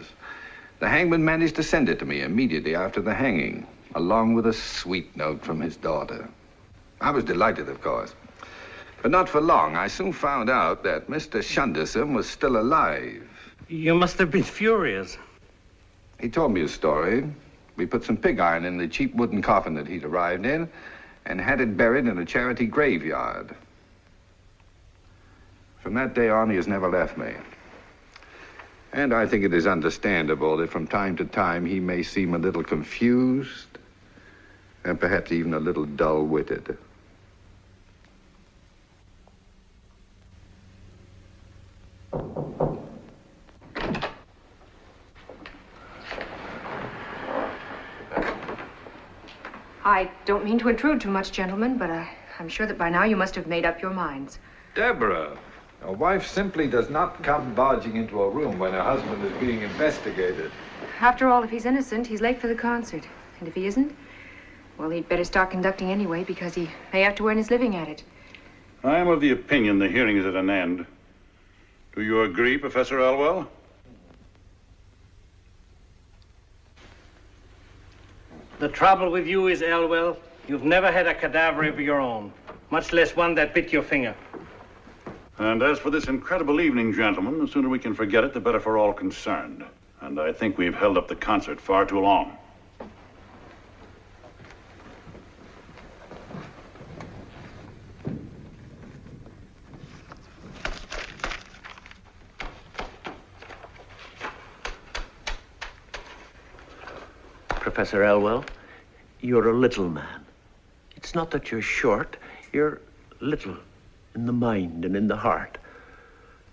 S4: the hangman managed to send it to me immediately after the hanging, along with a sweet note from his daughter. I was delighted, of course. But not for long. I soon found out that Mr. Shunderson was still alive.
S13: You must have been furious.
S4: He told me his story. We put some pig iron in the cheap wooden coffin that he'd arrived in, and had it buried in a charity graveyard. From that day on, he has never left me. And I think it is understandable that from time to time he may seem a little confused and perhaps even a little dull-witted.
S11: I don't mean to intrude too much, gentlemen, but I'm sure that by now you must have made up your minds.
S4: Deborah, a wife simply does not come barging into a room when her husband is being investigated.
S11: After all, if he's innocent, he's late for the concert. And if he isn't, well, he'd better start conducting anyway, because he may have to earn his living at it.
S17: I am of the opinion the hearing is at an end. Do you agree, Professor Elwell?
S13: The trouble with you is, Elwell, you've never had a cadaver of your own, much less one that bit your finger.
S17: And as for this incredible evening, gentlemen, the sooner we can forget it, the better for all concerned. And I think we've held up the concert far too long.
S20: Professor Elwell, you're a little man. It's not that you're short, you're little in the mind and in the heart.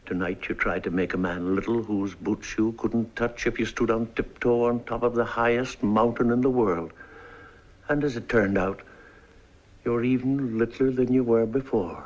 S20: Tonight you tried to make a man little whose boots you couldn't touch if you stood on tiptoe on top of the highest mountain in the world. And as it turned out, you're even littler than you were before.